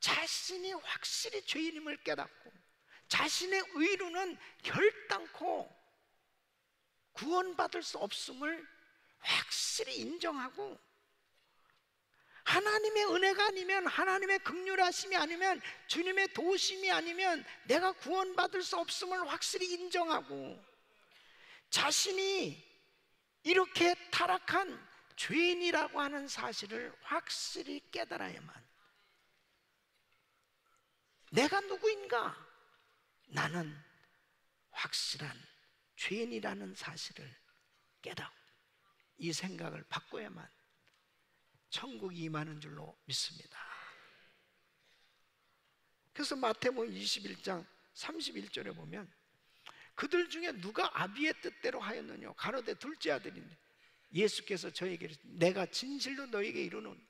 자신이 확실히 죄인임을 깨닫고 자신의 의로는 결단코 구원받을 수 없음을 확실히 인정하고 하나님의 은혜가 아니면 하나님의 긍휼하심이 아니면 주님의 도우심이 아니면 내가 구원받을 수 없음을 확실히 인정하고 자신이 이렇게 타락한 죄인이라고 하는 사실을 확실히 깨달아야만 내가 누구인가? 나는 확실한 죄인이라는 사실을 깨닫고 이 생각을 바꿔야만 천국이 임하는 줄로 믿습니다. 그래서 마태복음 21장 31절에 보면 그들 중에 누가 아비의 뜻대로 하였느냐 가로되 둘째 아들인데 예수께서 저에게 내가 진실로 너에게 이르노니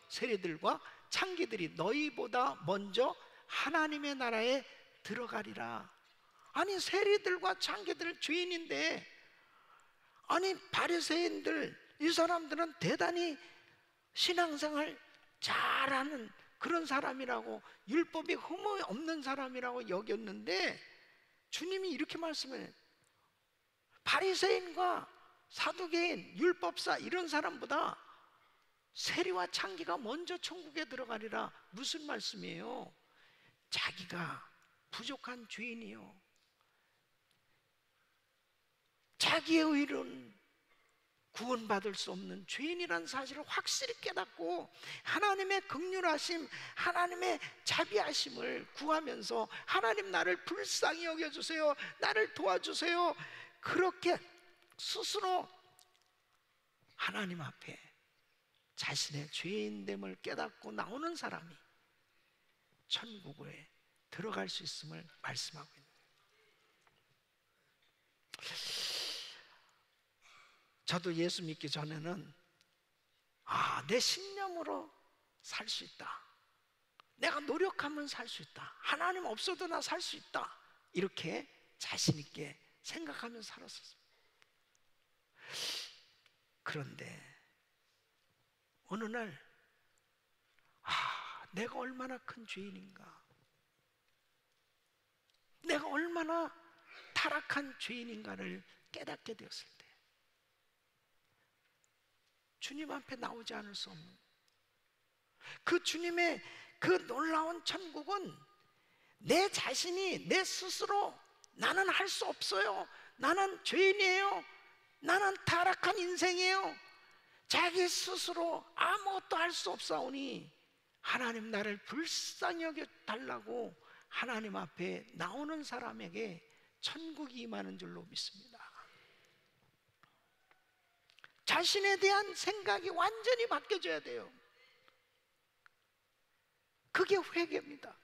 세리들과 창기들이 너희보다 먼저 하나님의 나라에 들어가리라. 아니, 세리들과 창기들 죄인인데, 아니 바리새인들 이 사람들은 대단히 신앙생활 잘하는 그런 사람이라고, 율법이 흠이 없는 사람이라고 여겼는데 주님이 이렇게 말씀해요. 바리새인과 사두개인, 율법사 이런 사람보다 세리와 창기가 먼저 천국에 들어가리라. 무슨 말씀이에요? 자기가 부족한 죄인이요, 자기의 의로는 구원받을 수 없는 죄인이라는 사실을 확실히 깨닫고 하나님의 긍휼하심, 하나님의 자비하심을 구하면서 하나님 나를 불쌍히 여겨주세요, 나를 도와주세요, 그렇게 스스로 하나님 앞에 자신의 죄인됨을 깨닫고 나오는 사람이 천국에 들어갈 수 있음을 말씀하고 있습니다. 저도 예수 믿기 전에는 내 신념으로 살 수 있다, 내가 노력하면 살 수 있다, 하나님 없어도 나 살 수 있다, 이렇게 자신 있게 생각하면서 살았었습니다. 그런데 어느 날 내가 얼마나 큰 죄인인가, 내가 얼마나 타락한 죄인인가를 깨닫게 되었을 때 주님 앞에 나오지 않을 수 없는 그 주님의 그 놀라운 천국은 내 자신이 내 스스로 나는 할 수 없어요, 나는 죄인이에요, 나는 타락한 인생이에요, 자기 스스로 아무것도 할 수 없사오니 하나님 나를 불쌍히 여겨달라고 하나님 앞에 나오는 사람에게 천국이 임하는 줄로 믿습니다. 자신에 대한 생각이 완전히 바뀌어져야 돼요. 그게 회개입니다.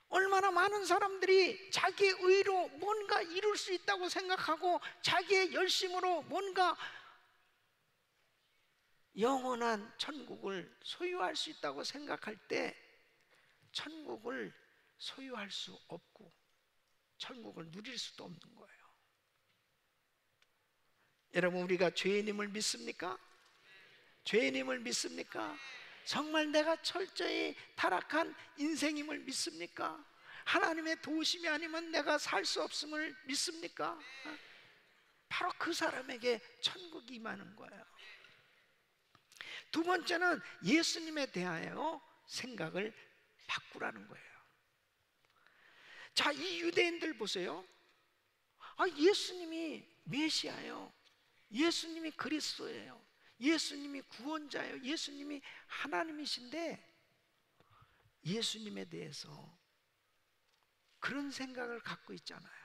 얼마나 많은 사람들이 자기의 의로 뭔가 이룰 수 있다고 생각하고 자기의 열심으로 뭔가 영원한 천국을 소유할 수 있다고 생각할 때 천국을 소유할 수 없고 천국을 누릴 수도 없는 거예요. 여러분, 우리가 죄인임을 믿습니까? 죄인임을 믿습니까? 정말 내가 철저히 타락한 인생임을 믿습니까? 하나님의 도우심이 아니면 내가 살 수 없음을 믿습니까? 바로 그 사람에게 천국이 임하는 거예요. 두 번째는 예수님에 대하여 생각을 바꾸라는 거예요. 자, 이 유대인들 보세요. 예수님이 메시아예요. 예수님이 그리스도예요. 예수님이 구원자예요. 예수님이 하나님이신데 예수님에 대해서 그런 생각을 갖고 있잖아요.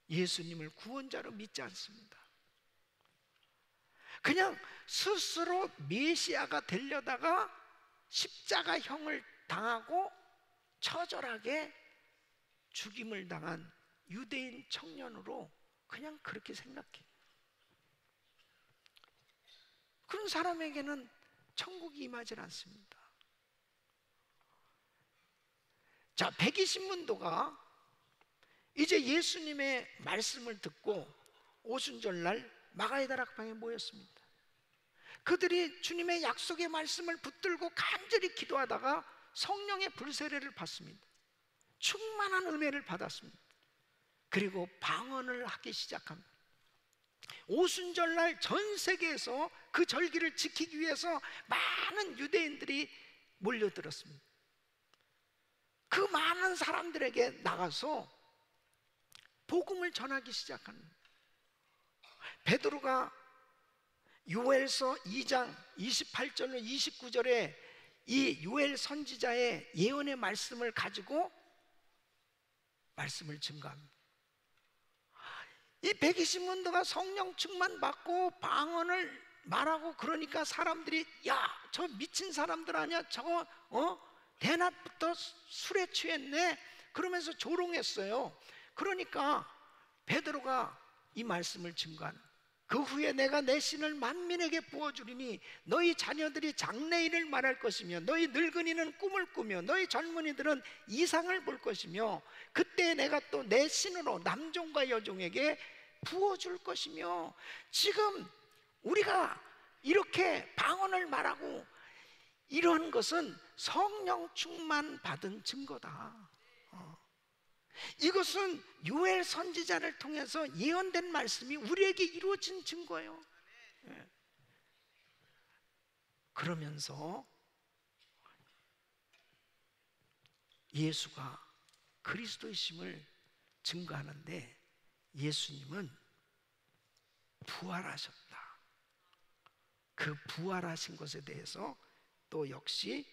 예수님을 구원자로 믿지 않습니다. 그냥 스스로 메시아가 되려다가 십자가형을 당하고 처절하게 죽임을 당한 유대인 청년으로 그냥 그렇게 생각해. 그런 사람에게는 천국이 임하지 않습니다. 자, 120문도가 이제 예수님의 말씀을 듣고 오순절날 마가의 다락방에 모였습니다. 그들이 주님의 약속의 말씀을 붙들고 간절히 기도하다가 성령의 불세례를 받습니다. 충만한 은혜를 받았습니다. 그리고 방언을 하기 시작합니다. 오순절날 전 세계에서 그 절기를 지키기 위해서 많은 유대인들이 몰려들었습니다. 그 많은 사람들에게 나가서 복음을 전하기 시작합니다. 베드로가 요엘서 2장 28절로 29절에 이 요엘 선지자의 예언의 말씀을 가지고 말씀을 증거합니다. 이 120문도가 성령 충만 받고 방언을 말하고 그러니까 사람들이 야, 저 미친 사람들 아니야? 저거 대낮부터 술에 취했네? 그러면서 조롱했어요. 그러니까 베드로가 이 말씀을 증거하는, 그 후에 내가 내 신을 만민에게 부어주리니 너희 자녀들이 장래일을 말할 것이며 너희 늙은이는 꿈을 꾸며 너희 젊은이들은 이상을 볼 것이며 그때 내가 또 내 신으로 남종과 여종에게 부어줄 것이며. 지금 우리가 이렇게 방언을 말하고 이러한 것은 성령 충만 받은 증거다. 이것은 요엘 선지자를 통해서 예언된 말씀이 우리에게 이루어진 증거예요. 그러면서 예수가 그리스도이심을 증거하는데 예수님은 부활하셨다. 그 부활하신 것에 대해서 또 역시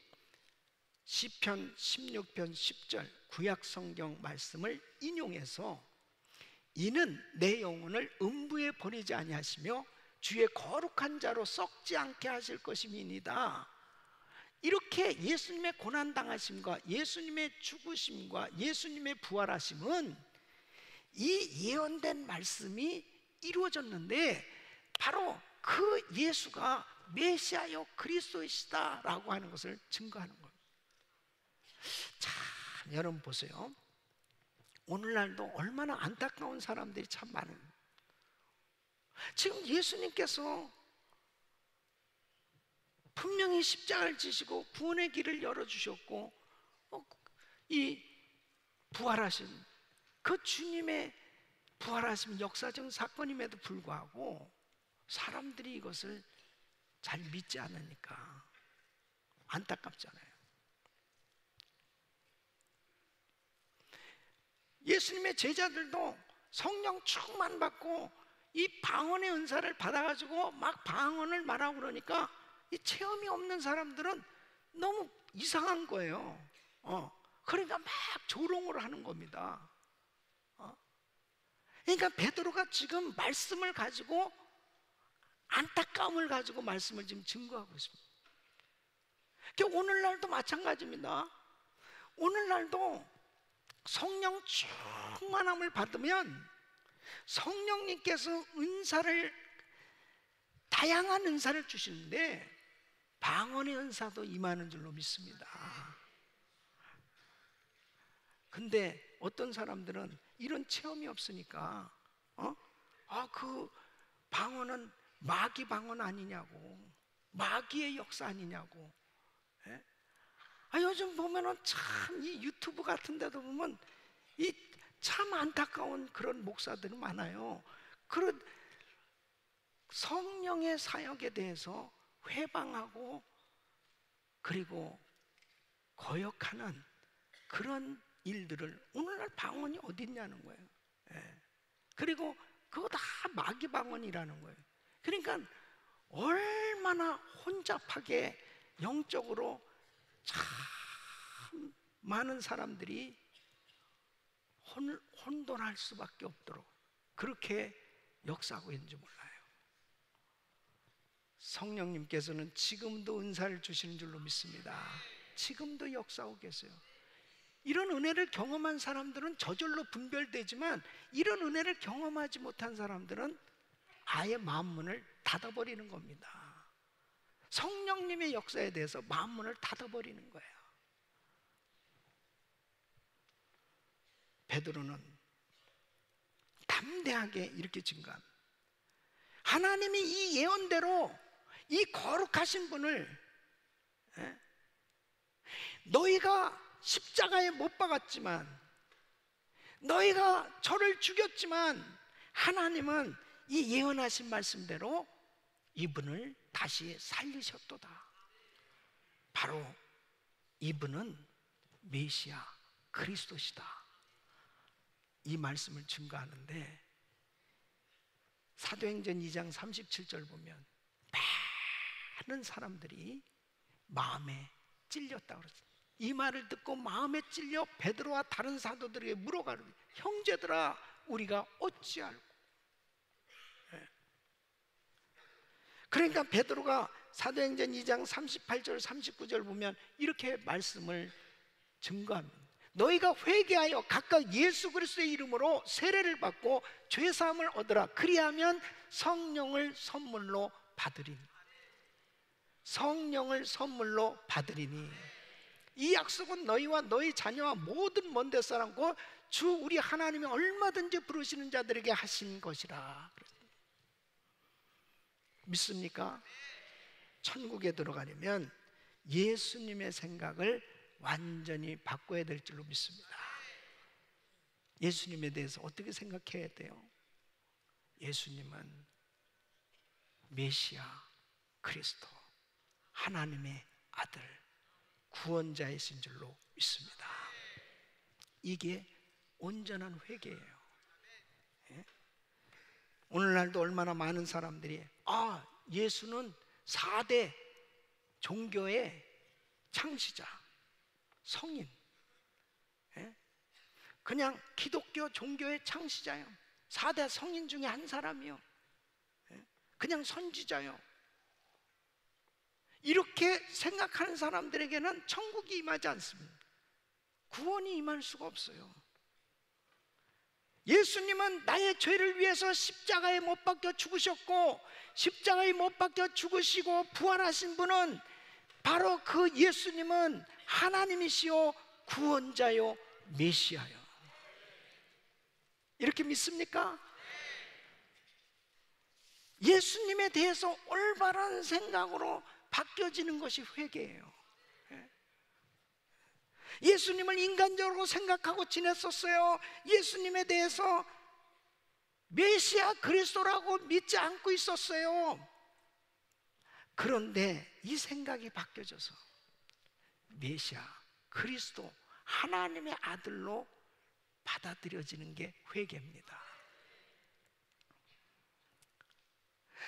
시편 16편 10절 구약 성경 말씀을 인용해서 이는 내 영혼을 음부에 버리지 아니하시며 주의 거룩한 자로 썩지 않게 하실 것임이니이다. 이렇게 예수님의 고난당하심과 예수님의 죽으심과 예수님의 부활하심은 이 예언된 말씀이 이루어졌는데 바로 그 예수가 메시아요 그리스도이시다라고 하는 것을 증거하는 겁니다. 참, 여러분 보세요. 오늘날도 얼마나 안타까운 사람들이 참 많은. 지금 예수님께서 분명히 십자가를 지시고 구원의 길을 열어주셨고 이 부활하신 그 주님의 부활하신 역사적 사건임에도 불구하고 사람들이 이것을 잘 믿지 않으니까 안타깝잖아요. 예수님의 제자들도 성령 충만 받고 이 방언의 은사를 받아가지고 막 방언을 말하고 그러니까 이 체험이 없는 사람들은 너무 이상한 거예요. 그러니까 막 조롱을 하는 겁니다. 그러니까 베드로가 지금 말씀을 가지고 안타까움을 가지고 말씀을 지금 증거하고 있습니다. 오늘날도 마찬가지입니다. 오늘날도 성령 충만함을 받으면 성령님께서 은사를 다양한 은사를 주시는데 방언의 은사도 임하는 줄로 믿습니다. 근데 어떤 사람들은 이런 체험이 없으니까 그 방언은 마귀 방언 아니냐고, 마귀의 역사 아니냐고. 요즘 보면은 참 이 유튜브 같은 데도 보면 이 참 안타까운 그런 목사들이 많아요. 성령의 사역에 대해서 회방하고 그리고 거역하는 그런 일들을 오늘날 방언이 어디 있냐는 거예요. 그리고 그거 다 마귀 방언이라는 거예요. 그러니까 얼마나 혼잡하게 영적으로 참 많은 사람들이 혼돈할 수밖에 없도록 그렇게 역사하고 있는지 몰라요. 성령님께서는 지금도 은사를 주시는 줄로 믿습니다. 지금도 역사하고 계세요. 이런 은혜를 경험한 사람들은 저절로 분별되지만 이런 은혜를 경험하지 못한 사람들은 아예 마음문을 닫아버리는 겁니다. 성령님의 역사에 대해서 마음문을 닫아버리는 거예요. 베드로는 담대하게 이렇게 증거합니다. 하나님이 이 예언대로 이 거룩하신 분을 너희가 십자가에 못 박았지만 너희가 저를 죽였지만 하나님은 이 예언하신 말씀대로 이분을 다시 살리셨도다. 바로 이분은 메시아 그리스도시다. 이 말씀을 증거하는데 사도행전 2장 37절 보면 많은 사람들이 마음에 찔렸다고 그랬어요. 이 말을 듣고 마음에 찔려 베드로와 다른 사도들에게 물어가르되 형제들아 우리가 어찌할꼬. 그러니까 베드로가 사도행전 2장 38절 39절 보면 이렇게 말씀을 증거합니다. 너희가 회개하여 각각 예수 그리스도의 이름으로 세례를 받고 죄사함을 얻으라. 그리하면 성령을 선물로 받으리니. 성령을 선물로 받으리니. 이 약속은 너희와 너희 자녀와 모든 먼데 사람과 주 우리 하나님이 얼마든지 부르시는 자들에게 하신 것이라. 믿습니까? 천국에 들어가려면 예수님의 생각을 완전히 바꿔야 될 줄로 믿습니다. 예수님에 대해서 어떻게 생각해야 돼요? 예수님은 메시아 그리스도 하나님의 아들 구원자이신 줄로 믿습니다. 이게 온전한 회개예요. 오늘날도 얼마나 많은 사람들이 예수는 4대 종교의 창시자 성인, 그냥 기독교 종교의 창시자요. 4대 성인 중에 한 사람이요. 그냥 선지자요. 이렇게 생각하는 사람들에게는 천국이 임하지 않습니다. 구원이 임할 수가 없어요. 예수님은 나의 죄를 위해서 십자가에 못 박혀 죽으셨고 십자가에 못 박혀 죽으시고 부활하신 분은 바로 그 예수님은 하나님이시요 구원자요 메시아요. 이렇게 믿습니까? 예수님에 대해서 올바른 생각으로 바뀌어지는 것이 회개예요. 예수님을 인간적으로 생각하고 지냈었어요. 예수님에 대해서 메시아 그리스도라고 믿지 않고 있었어요. 그런데 이 생각이 바뀌어져서 메시아 그리스도 하나님의 아들로 받아들여지는 게 회개입니다.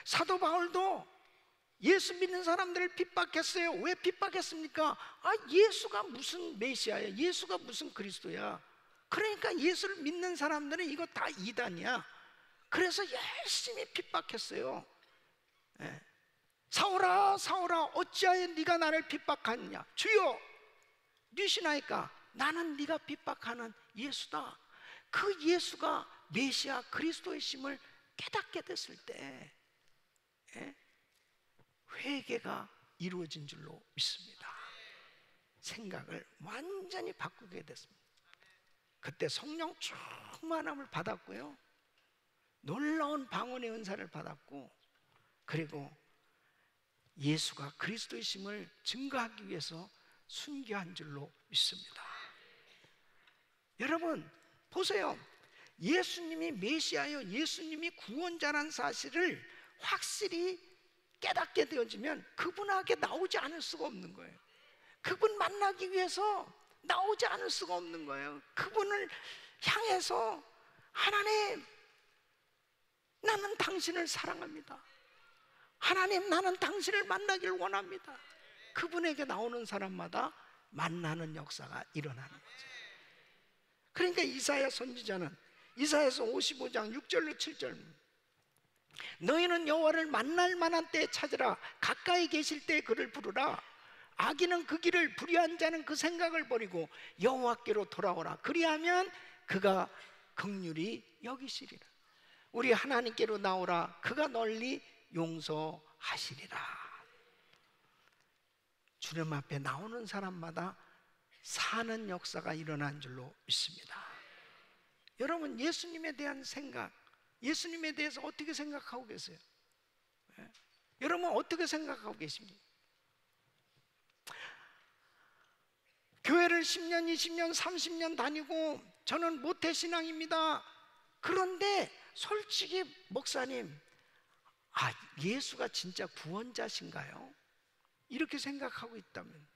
사도 바울도 예수 믿는 사람들을 핍박했어요. 왜 핍박했습니까? 예수가 무슨 메시아야, 예수가 무슨 그리스도야. 그러니까 예수를 믿는 사람들은 이거 다 이단이야. 그래서 열심히 핍박했어요. 사울아 사울아 어찌하여 네가 나를 핍박하느냐. 주여 누시나이까. 나는 네가 핍박하는 예수다. 그 예수가 메시아 그리스도의심을 깨닫게 됐을 때 회개가 이루어진 줄로 믿습니다. 생각을 완전히 바꾸게 됐습니다. 그때 성령 충만함을 받았고요, 놀라운 방언의 은사를 받았고, 그리고 예수가 그리스도의심을 증거하기 위해서 순교한 줄로 믿습니다. 여러분 보세요. 예수님이 메시아요, 예수님이 구원자란 사실을 확실히 깨닫게 되어지면 그분에게 나오지 않을 수가 없는 거예요. 그분 만나기 위해서 나오지 않을 수가 없는 거예요. 그분을 향해서 하나님, 나는 당신을 사랑합니다. 하나님, 나는 당신을 만나길 원합니다. 그분에게 나오는 사람마다 만나는 역사가 일어나는 거죠. 그러니까 이사야 선지자는 이사야서 55장 6절로 7절, 너희는 여호와를 만날 만한 때에 찾으라. 가까이 계실 때에 그를 부르라. 악인은 그 길을, 불의한 자는 그 생각을 버리고 여호와께로 돌아오라. 그리하면 그가 긍휼히 여기시리라. 우리 하나님께로 나오라. 그가 널리 용서하시리라. 주님 앞에 나오는 사람마다 사는 역사가 일어난 줄로 믿습니다. 여러분, 예수님에 대한 생각, 예수님에 대해서 어떻게 생각하고 계세요? 여러분 어떻게 생각하고 계십니까? 교회를 10년, 20년, 30년 다니고 저는 모태신앙입니다. 그런데 솔직히 목사님, 예수가 진짜 구원자신가요? 이렇게 생각하고 있다면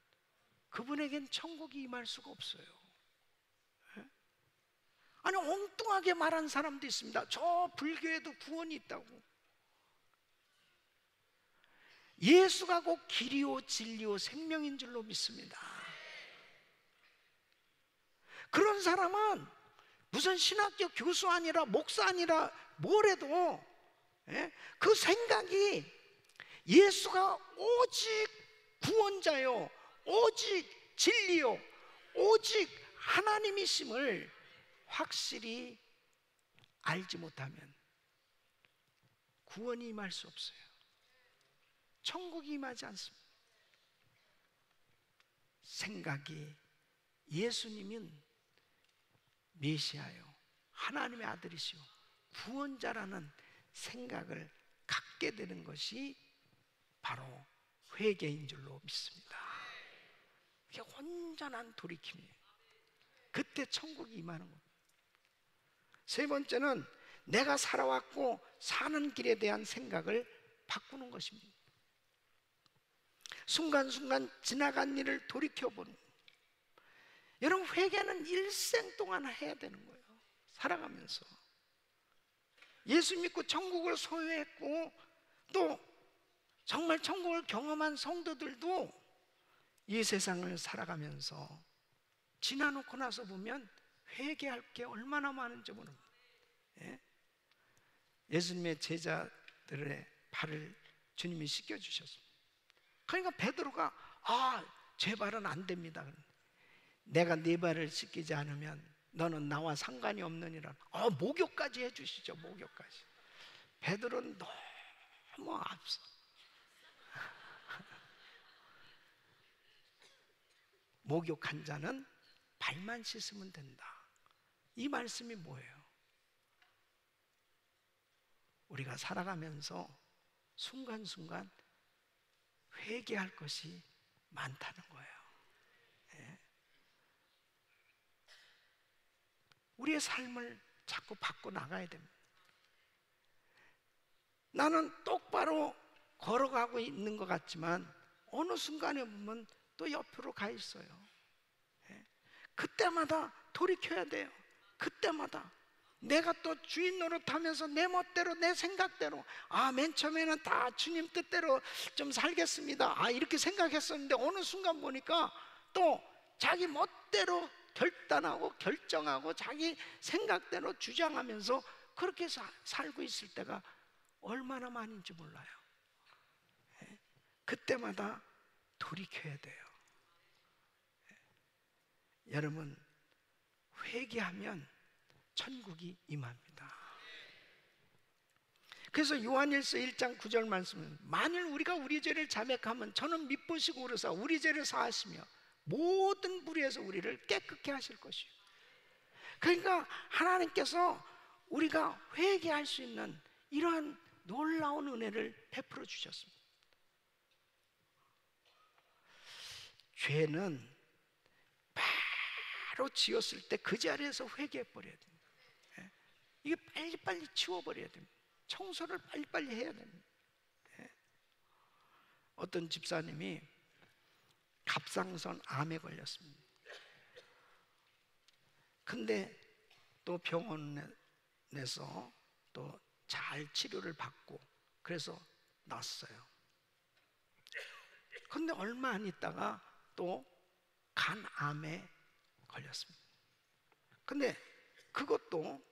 그분에겐 천국이 임할 수가 없어요. 아니, 엉뚱하게 말한 사람도 있습니다. 저 불교에도 구원이 있다고. 예수가 곧 길이요 진리요 생명인 줄로 믿습니다. 그런 사람은 무슨 신학교 교수 아니라 목사 아니라 뭐래도 그 생각이 예수가 오직 구원자요, 오직 진리요, 오직 하나님이심을 확실히 알지 못하면 구원이 임할 수 없어요. 천국이 임하지 않습니다. 생각이 예수님은 메시아요, 하나님의 아들이시오, 구원자라는 생각을 갖게 되는 것이 바로 회개인 줄로 믿습니다. 이게 온전한 돌이킴이에요. 그때 천국이 임하는 겁니다. 세 번째는 내가 살아왔고 사는 길에 대한 생각을 바꾸는 것입니다. 순간순간 지나간 일을 돌이켜보는. 여러분, 회개는 일생 동안 해야 되는 거예요. 살아가면서 예수 믿고 천국을 소유했고 또 정말 천국을 경험한 성도들도 이 세상을 살아가면서 지나놓고 나서 보면 회개할 게 얼마나 많은지 모릅니다. 예수님의 제자들의 발을 주님이 씻겨주셨습니다. 그러니까 베드로가 제 발은 안 됩니다. 내가 네 발을 씻기지 않으면 너는 나와 상관이 없느니라. 목욕까지 해주시죠. 목욕까지. 베드로는 너무 앞서. 목욕한 자는 발만 씻으면 된다. 이 말씀이 뭐예요? 우리가 살아가면서 순간순간 회개할 것이 많다는 거예요. 우리의 삶을 자꾸 바꿔 나가야 됩니다. 나는 똑바로 걸어가고 있는 것 같지만 어느 순간에 보면 또 옆으로 가 있어요. 그때마다 돌이켜야 돼요. 그때마다 내가 또 주인 노릇하면서 내 멋대로 내 생각대로 맨 처음에는 다 주님 뜻대로 좀 살겠습니다 이렇게 생각했었는데 어느 순간 보니까 또 자기 멋대로 결단하고 결정하고 자기 생각대로 주장하면서 그렇게 살고 있을 때가 얼마나 많은지 몰라요. 그때마다 돌이켜야 돼요. 여러분, 회개하면 천국이 임합니다. 그래서 요한일서 1장 9절 말씀은 만일 우리가 우리 죄를 자백하면 저는 미쁘시고 그러사 우리 죄를 사하시며 모든 불의에서 우리를 깨끗게 하실 것이요. 그러니까 하나님께서 우리가 회개할 수 있는 이러한 놀라운 은혜를 베풀어 주셨습니다. 죄는 바로 지었을 때 그 자리에서 회개해 버려야 됩니다. 이게 빨리빨리 치워버려야 됩니다. 청소를 빨리빨리 해야 됩니다. 어떤 집사님이 갑상선 암에 걸렸습니다. 근데 또 병원에서 또 잘 치료를 받고 그래서 났어요. 근데 얼마 안 있다가 또 간암에 걸렸습니다. 근데 그것도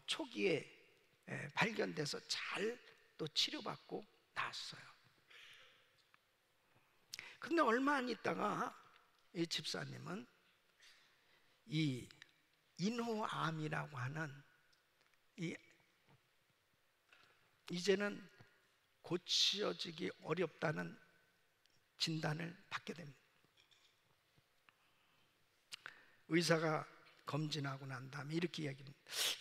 초기에 발견돼서 잘 또 치료받고 나았어요. 근데 얼마 안 있다가 이 집사님은 이 인후암이라고 하는 이제는 고쳐지기 어렵다는 진단을 받게 됩니다. 의사가 검진하고 난 다음에 이렇게 이야기합니다.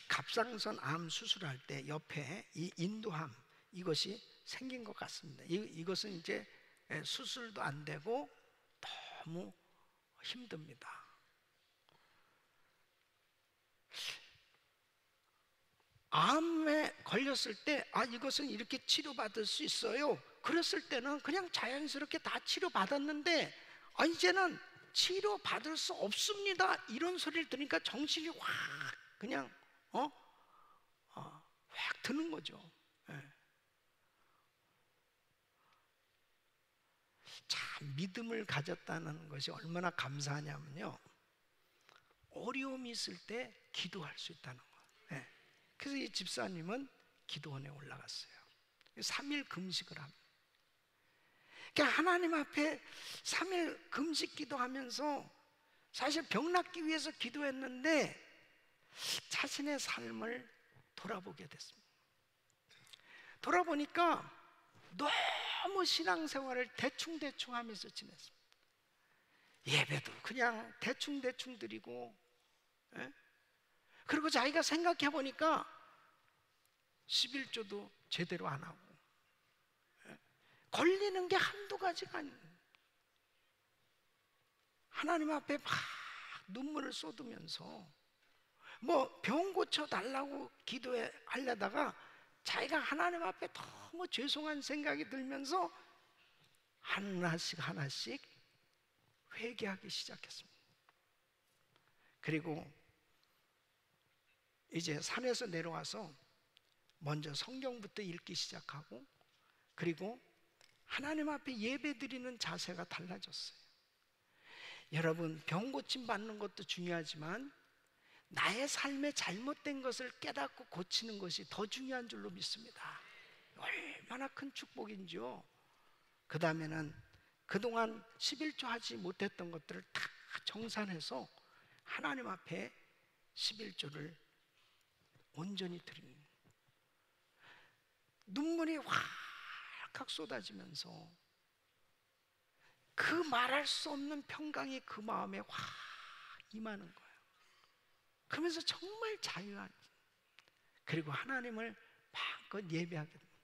갑상선 암 수술할 때 옆에 이 인후암 이것이 생긴 것 같습니다. 이것은 이제 수술도 안 되고 너무 힘듭니다. 암에 걸렸을 때 이것은 이렇게 치료받을 수 있어요. 그랬을 때는 그냥 자연스럽게 다 치료받았는데 이제는 치료받을 수 없습니다. 이런 소리를 들으니까 정신이 확 그냥 확 드는 거죠. 참 믿음을 가졌다는 것이 얼마나 감사하냐면요, 어려움이 있을 때 기도할 수 있다는 거예요. 그래서 이 집사님은 기도원에 올라갔어요. 3일 금식을 합니다. 그러니까 하나님 앞에 3일 금식 기도하면서 사실 병 낫기 위해서 기도했는데 자신의 삶을 돌아보게 됐습니다. 돌아보니까 너무 신앙생활을 대충대충 하면서 지냈습니다. 예배도 그냥 대충대충 드리고, 그리고 자기가 생각해 보니까 11조도 제대로 안 하고, 걸리는 게 한두 가지가 아니에요. 하나님 앞에 막 눈물을 쏟으면서 뭐 병 고쳐 달라고 기도하려다가 자기가 하나님 앞에 너무 죄송한 생각이 들면서 하나씩 하나씩 회개하기 시작했습니다. 그리고 이제 산에서 내려와서 먼저 성경부터 읽기 시작하고, 그리고 하나님 앞에 예배 드리는 자세가 달라졌어요. 여러분, 병 고침 받는 것도 중요하지만 나의 삶에 잘못된 것을 깨닫고 고치는 것이 더 중요한 줄로 믿습니다. 얼마나 큰 축복인지요. 그 다음에는 그동안 11조 하지 못했던 것들을 다 정산해서 하나님 앞에 11조를 온전히 드립니다. 눈물이 확 쏟아지면서 그 말할 수 없는 평강이 그 마음에 확 임하는 거예요. 그러면서 정말 자유한, 그리고 하나님을 마음껏 예배하게 됩니다.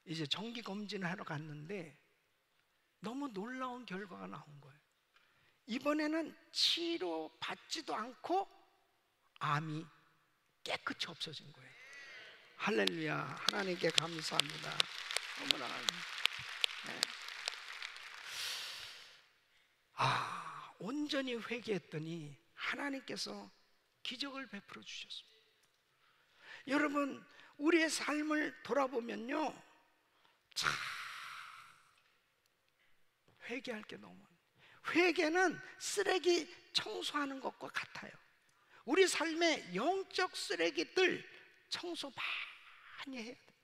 이제 정기 검진을 하러 갔는데 너무 놀라운 결과가 나온 거예요. 이번에는 치료받지도 않고 암이 깨끗이 없어진 거예요. 할렐루야, 하나님께 감사합니다. 어머나. 온전히 회개했더니 하나님께서 기적을 베풀어 주셨습니다. 여러분, 우리의 삶을 돌아보면요, 참 회개할 게 너무 많아요. 회개는 쓰레기 청소하는 것과 같아요. 우리 삶의 영적 쓰레기들 청소 많이 해야 돼요.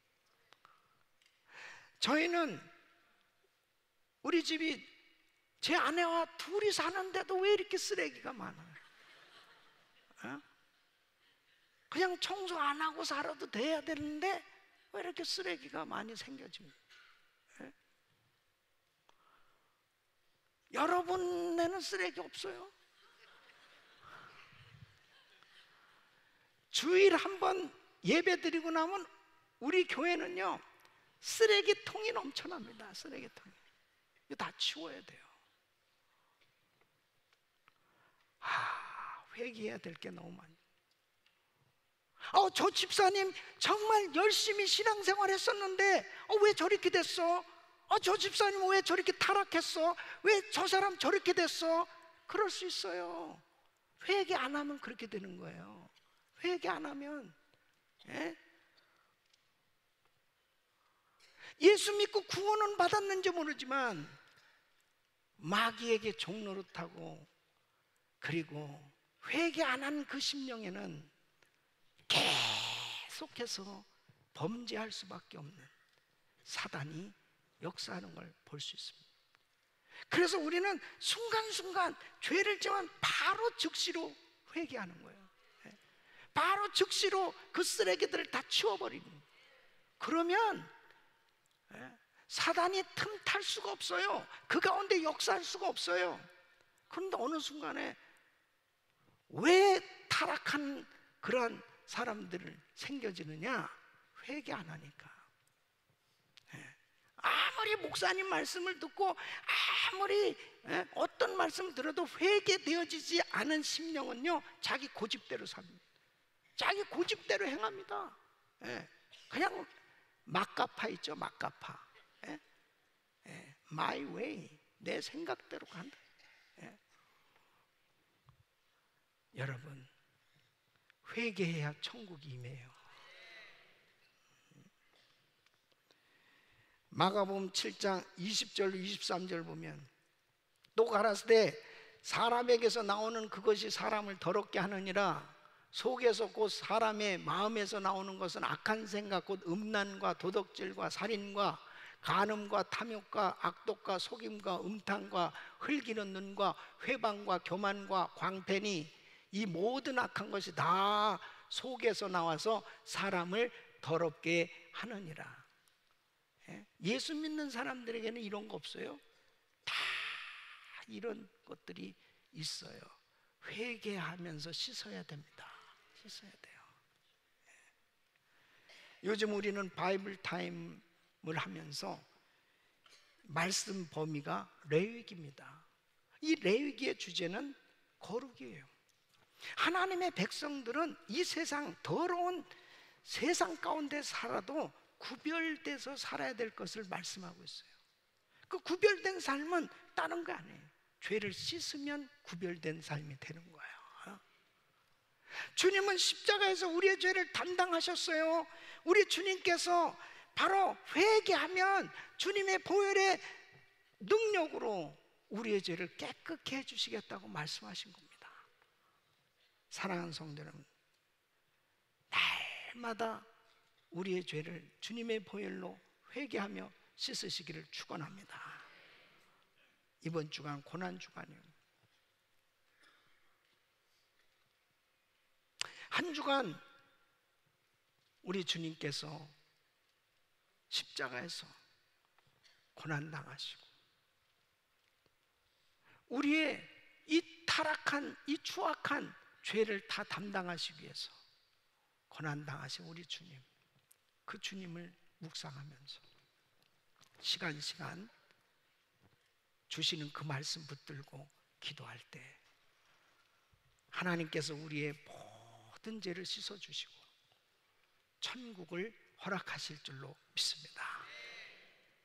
저희는 우리 집이 제 아내와 둘이 사는데도 왜 이렇게 쓰레기가 많아요? 그냥 청소 안 하고 살아도 돼야 되는데 왜 이렇게 쓰레기가 많이 생겨집니까? 여러분네는 쓰레기 없어요? 주일 한번 예배 드리고 나면 우리 교회는요, 쓰레기통이 넘쳐납니다. 쓰레기통이. 이거 다 치워야 돼요. 회개해야 될 게 너무 많아요. 저 집사님 정말 열심히 신앙생활 했었는데 왜 저렇게 됐어? 저 집사님 왜 저렇게 타락했어? 왜 저 사람 저렇게 됐어? 그럴 수 있어요. 회개 안 하면 그렇게 되는 거예요. 회개 안 하면. 예수 믿고 구원은 받았는지 모르지만 마귀에게 종노릇하고 그리고 회개 안 한 그 심령에는 계속해서 범죄할 수밖에 없는 사단이 역사하는 걸 볼 수 있습니다. 그래서 우리는 순간순간 죄를 지면 바로 즉시로 회개하는 거예요. 바로 즉시로 그 쓰레기들을 다 치워버리는 거예요. 그러면 사단이 틈탈 수가 없어요. 그 가운데 역사할 수가 없어요. 그런데 어느 순간에 왜 타락한 그러한 사람들을 생겨지느냐? 회개 안 하니까. 아무리 목사님 말씀을 듣고 아무리 어떤 말씀을 들어도 회개되어지지 않은 심령은요, 자기 고집대로 삽니다. 자기 고집대로 행합니다. 그냥 막가파 있죠, 막가파. My way, 내 생각대로 간다. 여러분, 회개해야 천국이 임해요. 마가복음 7장 20절 23절 보면 또 가라사대 사람에게서 나오는 그것이 사람을 더럽게 하느니라. 속에서 곧 사람의 마음에서 나오는 것은 악한 생각 곧 음란과 도덕질과 살인과 간음과 탐욕과 악독과 속임과 음탕과 흘기는 눈과 회방과 교만과 광패니 이 모든 악한 것이 다 속에서 나와서 사람을 더럽게 하느니라. 예수 믿는 사람들에게는 이런 거 없어요? 다 이런 것들이 있어요. 회개하면서 씻어야 됩니다. 씻어야 돼요. 요즘 우리는 바이블 타임을 하면서 말씀 범위가 레위기입니다. 이 레위기의 주제는 거룩이에요. 하나님의 백성들은 이 세상 더러운 세상 가운데 살아도 구별돼서 살아야 될 것을 말씀하고 있어요. 그 구별된 삶은 다른 거 아니에요. 죄를 씻으면 구별된 삶이 되는 거예요. 주님은 십자가에서 우리의 죄를 담당하셨어요. 우리 주님께서 바로 회개하면 주님의 보혈의 능력으로 우리의 죄를 깨끗게 해주시겠다고 말씀하신 겁니다. 사랑하는 성도 여러분, 날마다 우리의 죄를 주님의 보혈로 회개하며 씻으시기를 축원합니다. 이번 주간 고난 주간이에요. 한 주간 우리 주님께서 십자가에서 고난 당하시고 우리의 이 타락한 이 추악한 죄를 다 담당하시기 위해서 고난 당하신 우리 주님, 그 주님을 묵상하면서 시간 주시는 그 말씀 붙들고 기도할 때 하나님께서 우리의 모든 죄를 씻어주시고 천국을 허락하실 줄로 믿습니다.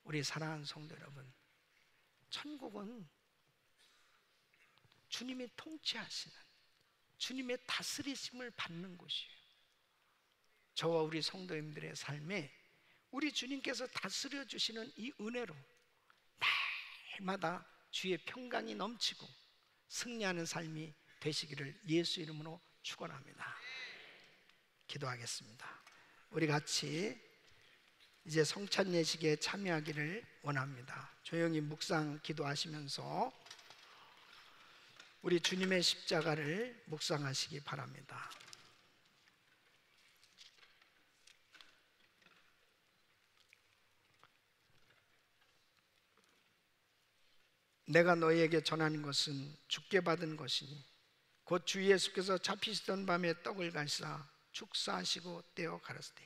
우리 사랑하는 성도 여러분, 천국은 주님이 통치하시는, 주님의 다스리심을 받는 곳이에요. 저와 우리 성도님들의 삶에 우리 주님께서 다스려 주시는 이 은혜로 날마다 주의 평강이 넘치고 승리하는 삶이 되시기를 예수 이름으로 축원합니다. 기도하겠습니다. 우리 같이 이제 성찬 예식에 참여하기를 원합니다. 조용히 묵상 기도하시면서 우리 주님의 십자가를 묵상하시기 바랍니다. 내가 너희에게 전하는 것은 주께 받은 것이니 곧 주 예수께서 잡히시던 밤에 떡을 가시사 축사하시고 떼어 가라사대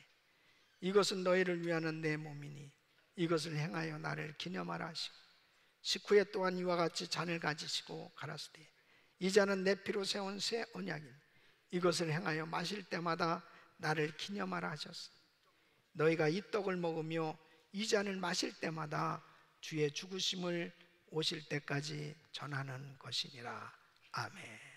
이것은 너희를 위하는 내 몸이니 이것을 행하여 나를 기념하라 하시고 식후에 또한 이와 같이 잔을 가지시고 가라사대 이 잔은 내 피로 세운 새 언약이니 이것을 행하여 마실 때마다 나를 기념하라 하셨으니 너희가 이 떡을 먹으며 이 잔을 마실 때마다 주의 죽으심을 오실 때까지 전하는 것이니라. 아멘.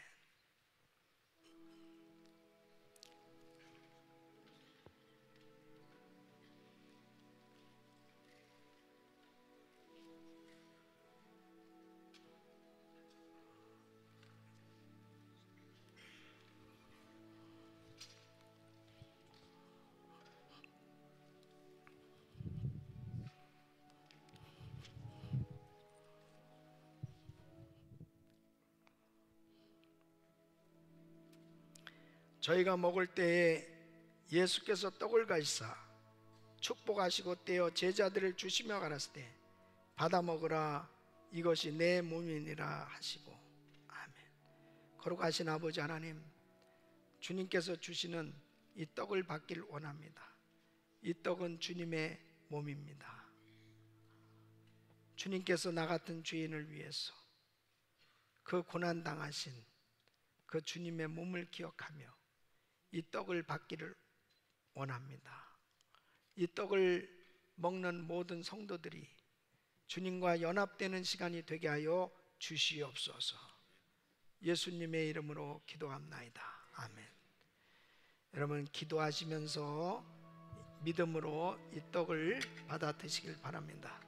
저희가 먹을 때에 예수께서 떡을 가지사 축복하시고 떼어 제자들을 주시며 가라사대 받아 먹으라 이것이 내 몸이니라 하시고. 아멘. 거룩하신 아버지 하나님, 주님께서 주시는 이 떡을 받길 원합니다. 이 떡은 주님의 몸입니다. 주님께서 나 같은 죄인을 위해서 그 고난 당하신 그 주님의 몸을 기억하며 이 떡을 받기를 원합니다. 이 떡을 먹는 모든 성도들이 주님과 연합되는 시간이 되게 하여 주시옵소서. 예수님의 이름으로 기도합나이다. 아멘. 여러분, 기도하시면서 믿음으로 이 떡을 받아 드시길 바랍니다.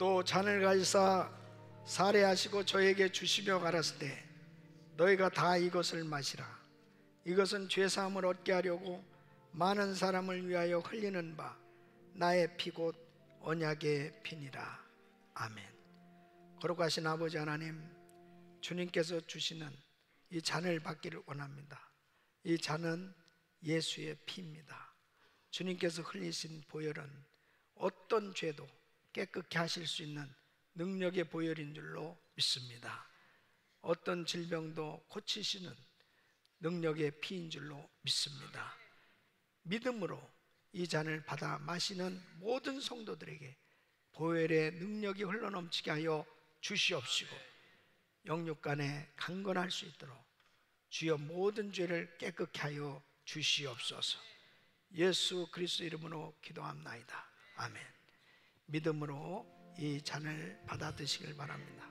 또 잔을 가지사 사례하시고 저에게 주시며 가라사대 너희가 다 이것을 마시라 이것은 죄사함을 얻게 하려고 많은 사람을 위하여 흘리는 바 나의 피 곧 언약의 피니라. 아멘. 거룩하신 아버지 하나님, 주님께서 주시는 이 잔을 받기를 원합니다. 이 잔은 예수의 피입니다. 주님께서 흘리신 보혈은 어떤 죄도 깨끗게 하실 수 있는 능력의 보혈인 줄로 믿습니다. 어떤 질병도 고치시는 능력의 피인 줄로 믿습니다. 믿음으로 이 잔을 받아 마시는 모든 성도들에게 보혈의 능력이 흘러넘치게 하여 주시옵시고, 영육간에 강건할 수 있도록 주여 모든 죄를 깨끗게 하여 주시옵소서. 예수 그리스도 이름으로 기도합나이다. 아멘. 믿음으로 이 잔을 받아 드시길 바랍니다.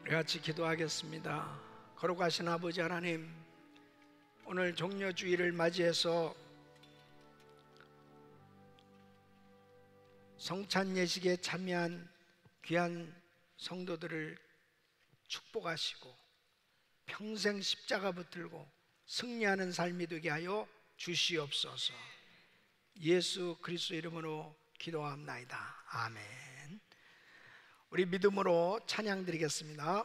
우리 같이 기도하겠습니다. 거룩하신 아버지 하나님, 오늘 종려주일을 맞이해서 성찬 예식에 참여한 귀한 성도들을 축복하시고 평생 십자가 붙들고 승리하는 삶이 되게 하여 주시옵소서. 예수 그리스도 이름으로 기도합나이다. 아멘. 우리 믿음으로 찬양 드리겠습니다.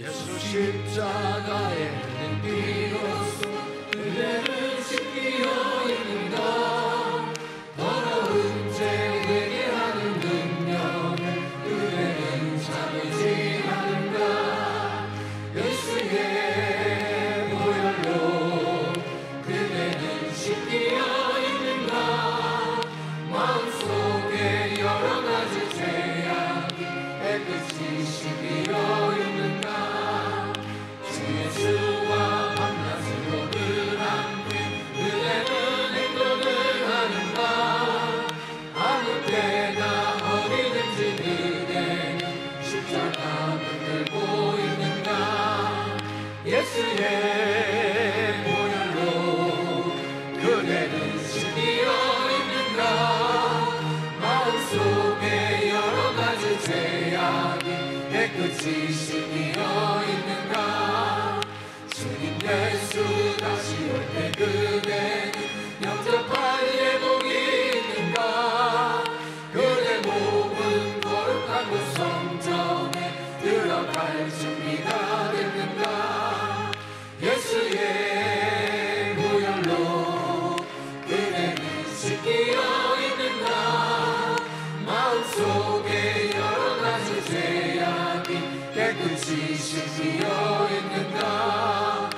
예수 십자가의 흘린 피로써 그대는 씻기어 있는가 더러운 죄 회개하는 능력을 그대는 참으지 않는가 예수의 보혈로 그대는 씻기어 있는가 마음속에 여러 가지 죄악이 깨끗이 씻기어 있는가 주 예수와 밤낮으로 늘 함께 그대는 행동을 하는가 아무 때나 어디든지 그대는 십자가를 들고 있는가 예수의 보혈로 그대는 씻기어 있는가 마음속에 여러 가지 죄악이 깨끗이 씻기어 있는가 주님 예수 다시 올 때 그대는 영접할 예복이 있는가 그대 몸은 거룩한 곳 성전에 들어갈 준비가 됐는가 예수의 보혈로 그대는 씻기어 있는가 마음속에 여러 가지 죄악이 깨끗이 씻기어 있는가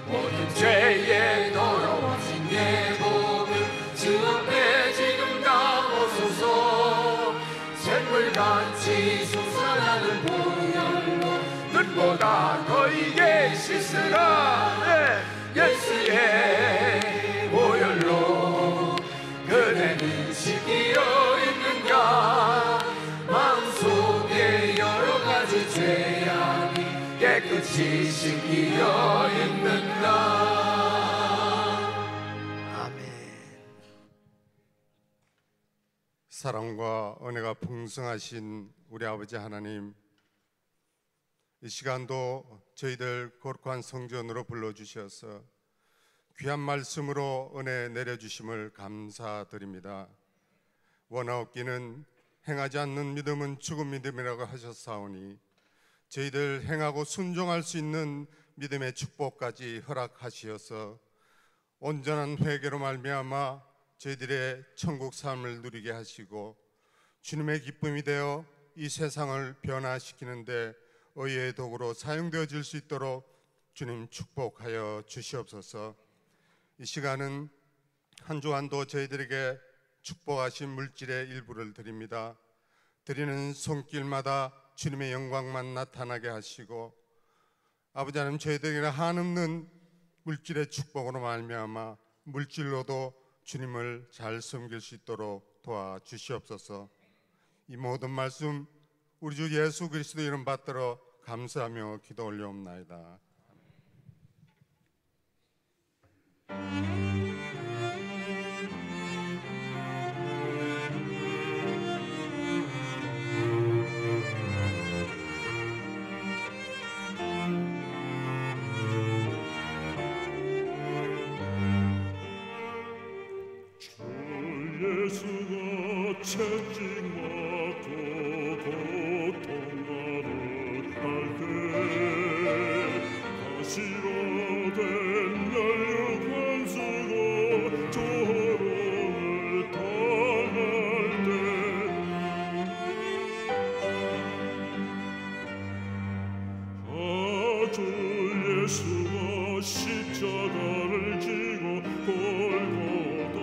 모든 죄에 더러워진 예복을 주 앞에 지금 담으소서 샘물같이 솟아나는 보혈로 눈보다 너희에게 씻으라 예수의 보혈로 그대는 씻기어 있는가 마음속에 여러 가지 죄악이 깨끗이 씻기어 있는가 아멘. 사랑과 은혜가 풍성하신 우리 아버지 하나님, 이 시간도 저희들 거룩한 성전으로 불러주셔서 귀한 말씀으로 은혜 내려주심을 감사드립니다. 원하옵기는 행하지 않는 믿음은 죽은 믿음이라고 하셨사오니 저희들 행하고 순종할 수 있는 믿음의 축복까지 허락하시어서 온전한 회개로 말미암아 저희들의 천국 삶을 누리게 하시고 주님의 기쁨이 되어 이 세상을 변화시키는데 의의 도구로 사용되어질 수 있도록 주님 축복하여 주시옵소서. 이 시간은 한 주간도 저희들에게 축복하신 물질의 일부를 드립니다. 드리는 손길마다 주님의 영광만 나타나게 하시고 아버지 하나님 저희들에게 한없는 물질의 축복으로 말미암아 물질로도 주님을 잘 섬길 수 있도록 도와주시옵소서. 이 모든 말씀 우리 주 예수 그리스도 이름 받들어 감사하며 기도 올려옵나이다. 예수가 채찍맞고 고통받을 할때 가시로 된 면류관 쓰고 조롱을 당할 때 아주 예수가 십자가를 지고 골고다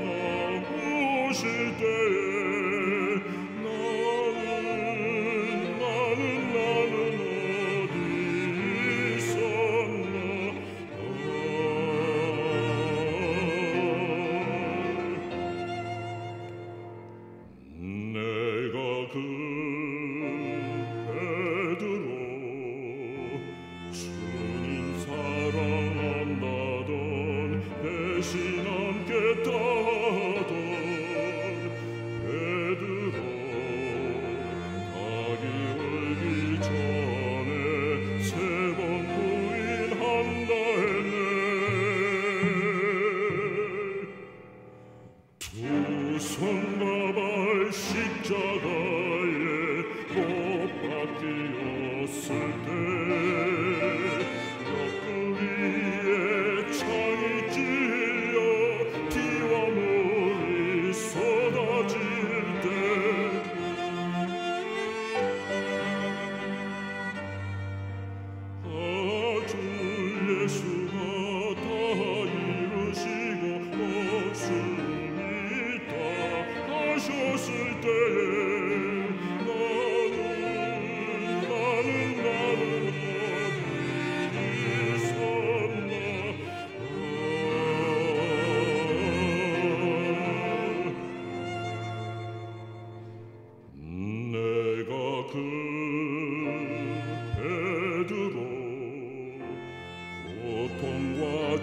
나오실 때에 나는 어디 있었나 내가 그 베드로 주님 사랑한다던 배신 않겠다던 베드로 닭이 울기 전에 세 번 부인한다 했네 두 손과 발 십자가에 못 박히었을 때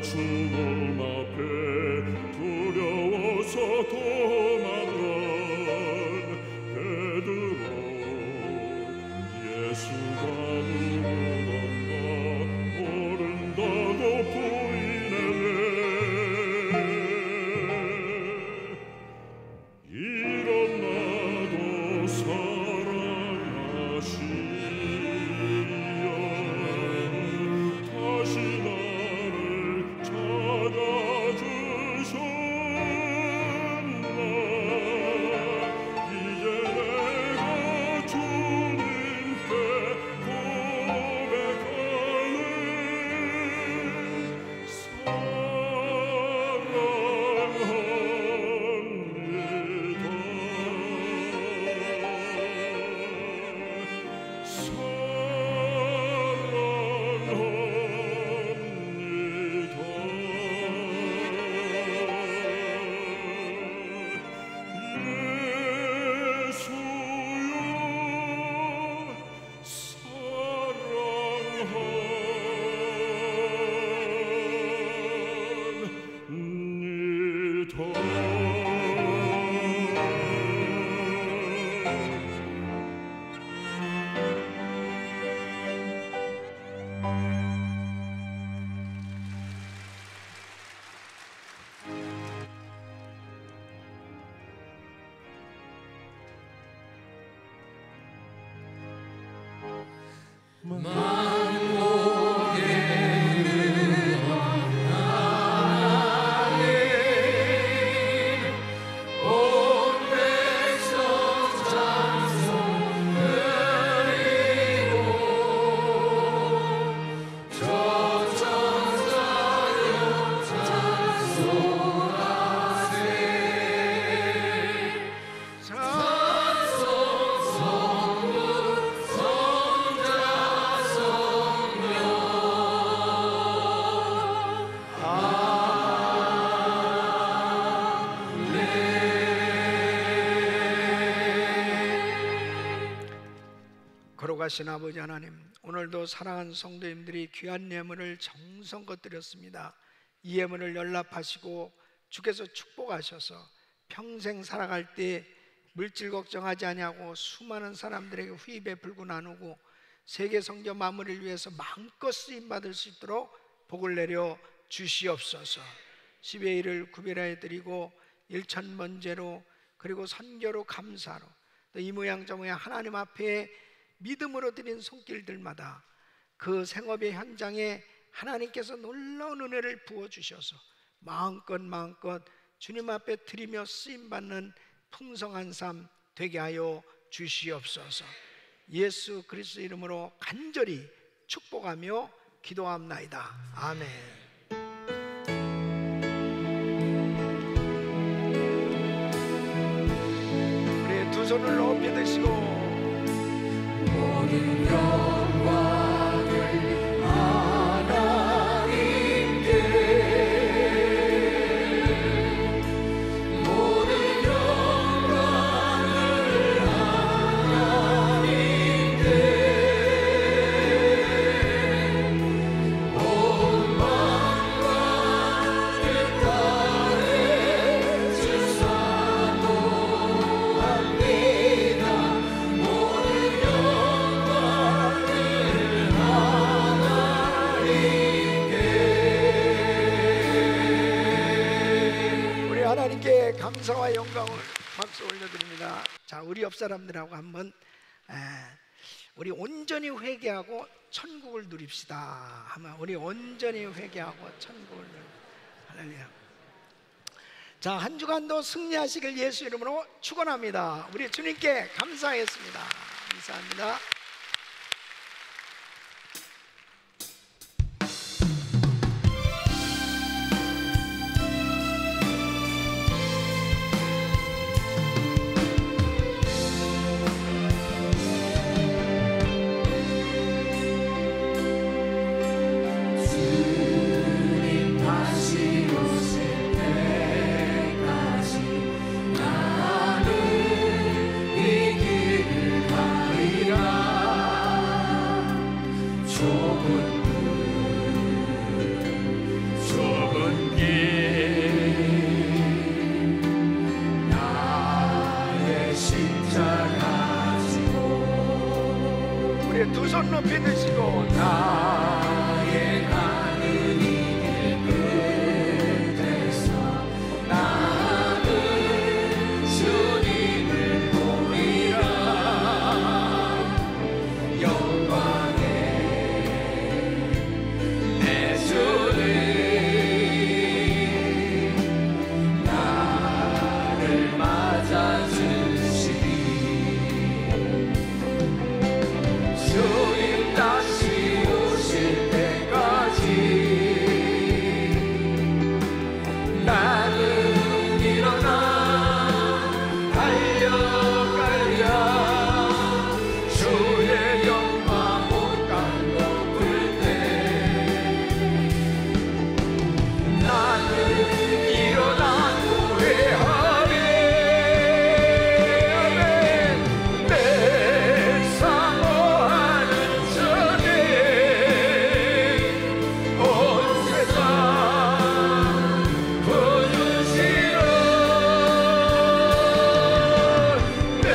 죽음 앞에 두려워서 도망간 베드로 예수가 누구던가 모른다고 부인하네. 이런 나도 사랑하시려 다시 나를 찾아주셨나. 이제 내가 주님께 거룩하신 아버지 하나님, 오늘도 사랑하는 성도님들이 귀한 예물을 정성껏 드렸습니다. 이 예물을 연락하시고 주께서 축복하셔서 평생 살아갈 때 물질 걱정하지 아니하고 수많은 사람들에게 후히 베풀고 나누고 세계 성교 마무리를 위해서 마음껏 쓰임 받을 수 있도록 복을 내려 주시옵소서. 10의 1을 구별하여 드리고 일천번제로 그리고 선교로 감사로 또 이 모양 저 모양 하나님 앞에 믿음으로 드린 손길들마다 그 생업의 현장에 하나님께서 놀라운 은혜를 부어주셔서 마음껏 주님 앞에 드리며 쓰임받는 풍성한 삶 되게 하여 주시옵소서. 예수 그리스도 이름으로 간절히 축복하며 기도합나이다. 아멘. 우리 두 손을 높이 드시고 모든 영광을 하나님께, 모든 영광을 하나님께, 온 만과 뜻 가운데 주 사모합니다. 모든 하나님께 감사와 영광을 박수 올려드립니다. 자, 우리 옆 사람들하고 한번 우리 온전히 회개하고 천국을 누립시다 하면 우리 온전히 회개하고 천국을 누립니다. 할렐루야. 자, 한 주간도 승리하시길 예수 이름으로 축원합니다. 우리 주님께 감사하겠습니다. 감사합니다. 좁은 우리 두 손 높이 드시고 나의 가는 이 길 끝에서 나는 주님을 보리라. 영광의 내 주님 나를 맞아주시리. 주님 다시 오실 때까지 나는 일어나 달려가랴. 주의 영광 온 땅 덮을 때 나는 일어나 노래하리. 아멘. 내 사모하는 주님 온 세상 보여주시라. 내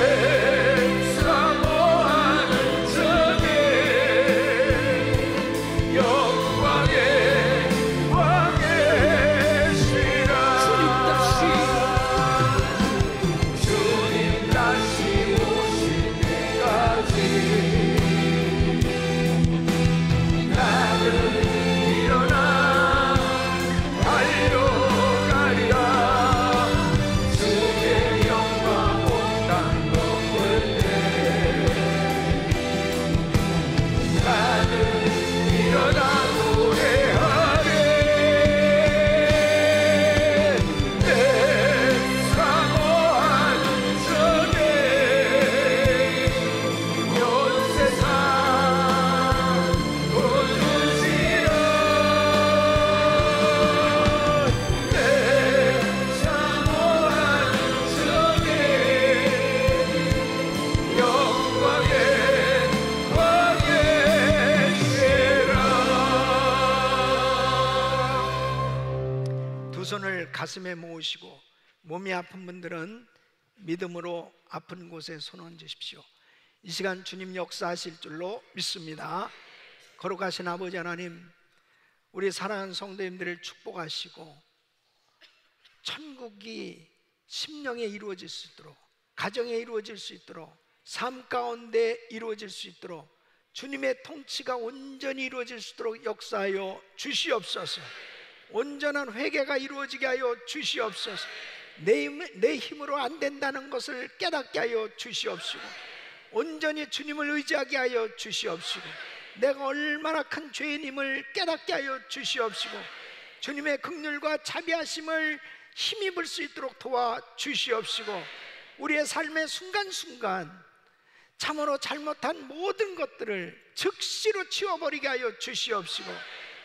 사모하는 주님 영광의 왕이시라. 주님 다시 오실 때까지 나는 일어나 달려가리라. 주의 영광 온 땅 덮을 때 나는 일어나 노래하리. 내 사모하는 주님 온 세상 보여주시라. 내 사모하는 주님 영광의 왕이시라. 두 손을 가슴에 모으시고 몸이 아픈 분들은 믿음으로 아픈 곳에 손 얹으십시오. 이 시간 주님 역사하실 줄로 믿습니다. 거룩하신 아버지 하나님, 우리 사랑하는 성도님들을 축복하시고 천국이 심령에 이루어질 수 있도록, 가정에 이루어질 수 있도록, 삶 가운데 이루어질 수 있도록 주님의 통치가 온전히 이루어질 수 있도록 역사하여 주시옵소서. 온전한 회개가 이루어지게 하여 주시옵소서. 내 힘으로 안 된다는 것을 깨닫게 하여 주시옵시고 온전히 주님을 의지하게 하여 주시옵시고 내가 얼마나 큰 죄인임을 깨닫게 하여 주시옵시고 주님의 긍휼과 자비하심을 힘입을 수 있도록 도와 주시옵시고 우리의 삶의 순간순간 참으로 잘못한 모든 것들을 즉시로 치워버리게 하여 주시옵시고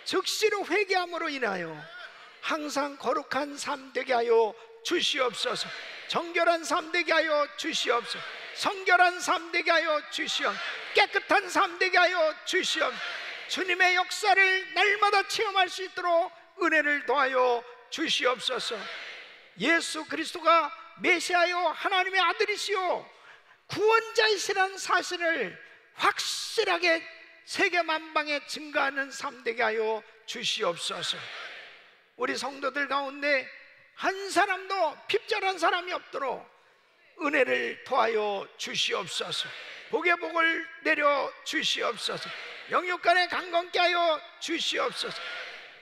즉시로 회개함으로 인하여 항상 거룩한 삶 되게 하여 주시옵소서. 정결한 삶 되게 하여 주시옵소서. 성결한 삶 되게 하여 주시옵소서. 깨끗한 삶 되게 하여 주시옵소서. 주님의 역사를 날마다 체험할 수 있도록 은혜를 더하여 주시옵소서. 예수 그리스도가 메시아요 하나님의 아들이시오 구원자이시라는 사실을 확실하게 세계 만방에 증거하는 삶 되게 하여 주시옵소서. 우리 성도들 가운데 한 사람도 핍절한 사람이 없도록 은혜를 더하여 주시옵소서. 복의 복을 내려 주시옵소서. 영육간에 강건케 하여 주시옵소서.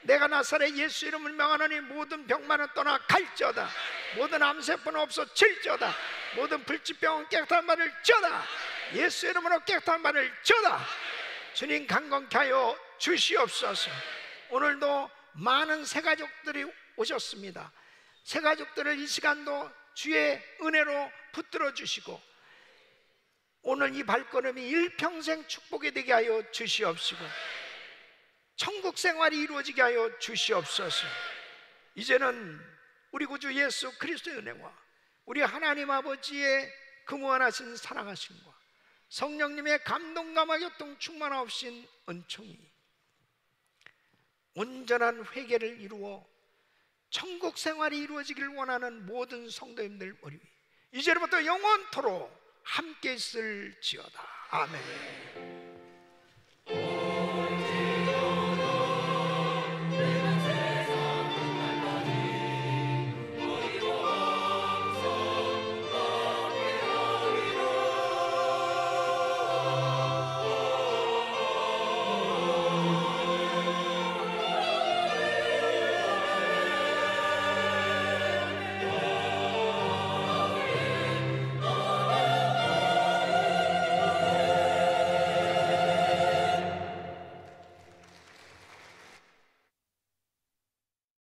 내가 나사렛 예수 이름을 명하노니 모든 병만은 떠나 갈지어다. 모든 암세포는 없어질지어다. 모든 불치병은 깨끗한 말을 지어다. 예수 이름으로 깨끗한 말을 지어다. 주님 강건케 하여 주시옵소서. 오늘도 많은 새가족들이 오셨습니다. 새가족들을 이 시간도 주의 은혜로 붙들어 주시고 오늘 이 발걸음이 일평생 축복이 되게 하여 주시옵시고 천국 생활이 이루어지게 하여 주시옵소서. 이제는 우리 구주 예수 그리스도의 은혜와 우리 하나님 아버지의 그 무한하신 사랑하심과 성령님의 감동감화 교통 충만하신 은총이 온전한 회개를 이루어 천국 생활이 이루어지길 원하는 모든 성도님들 머리 위 이제부터 영원토록 함께 있을지어다. 아멘.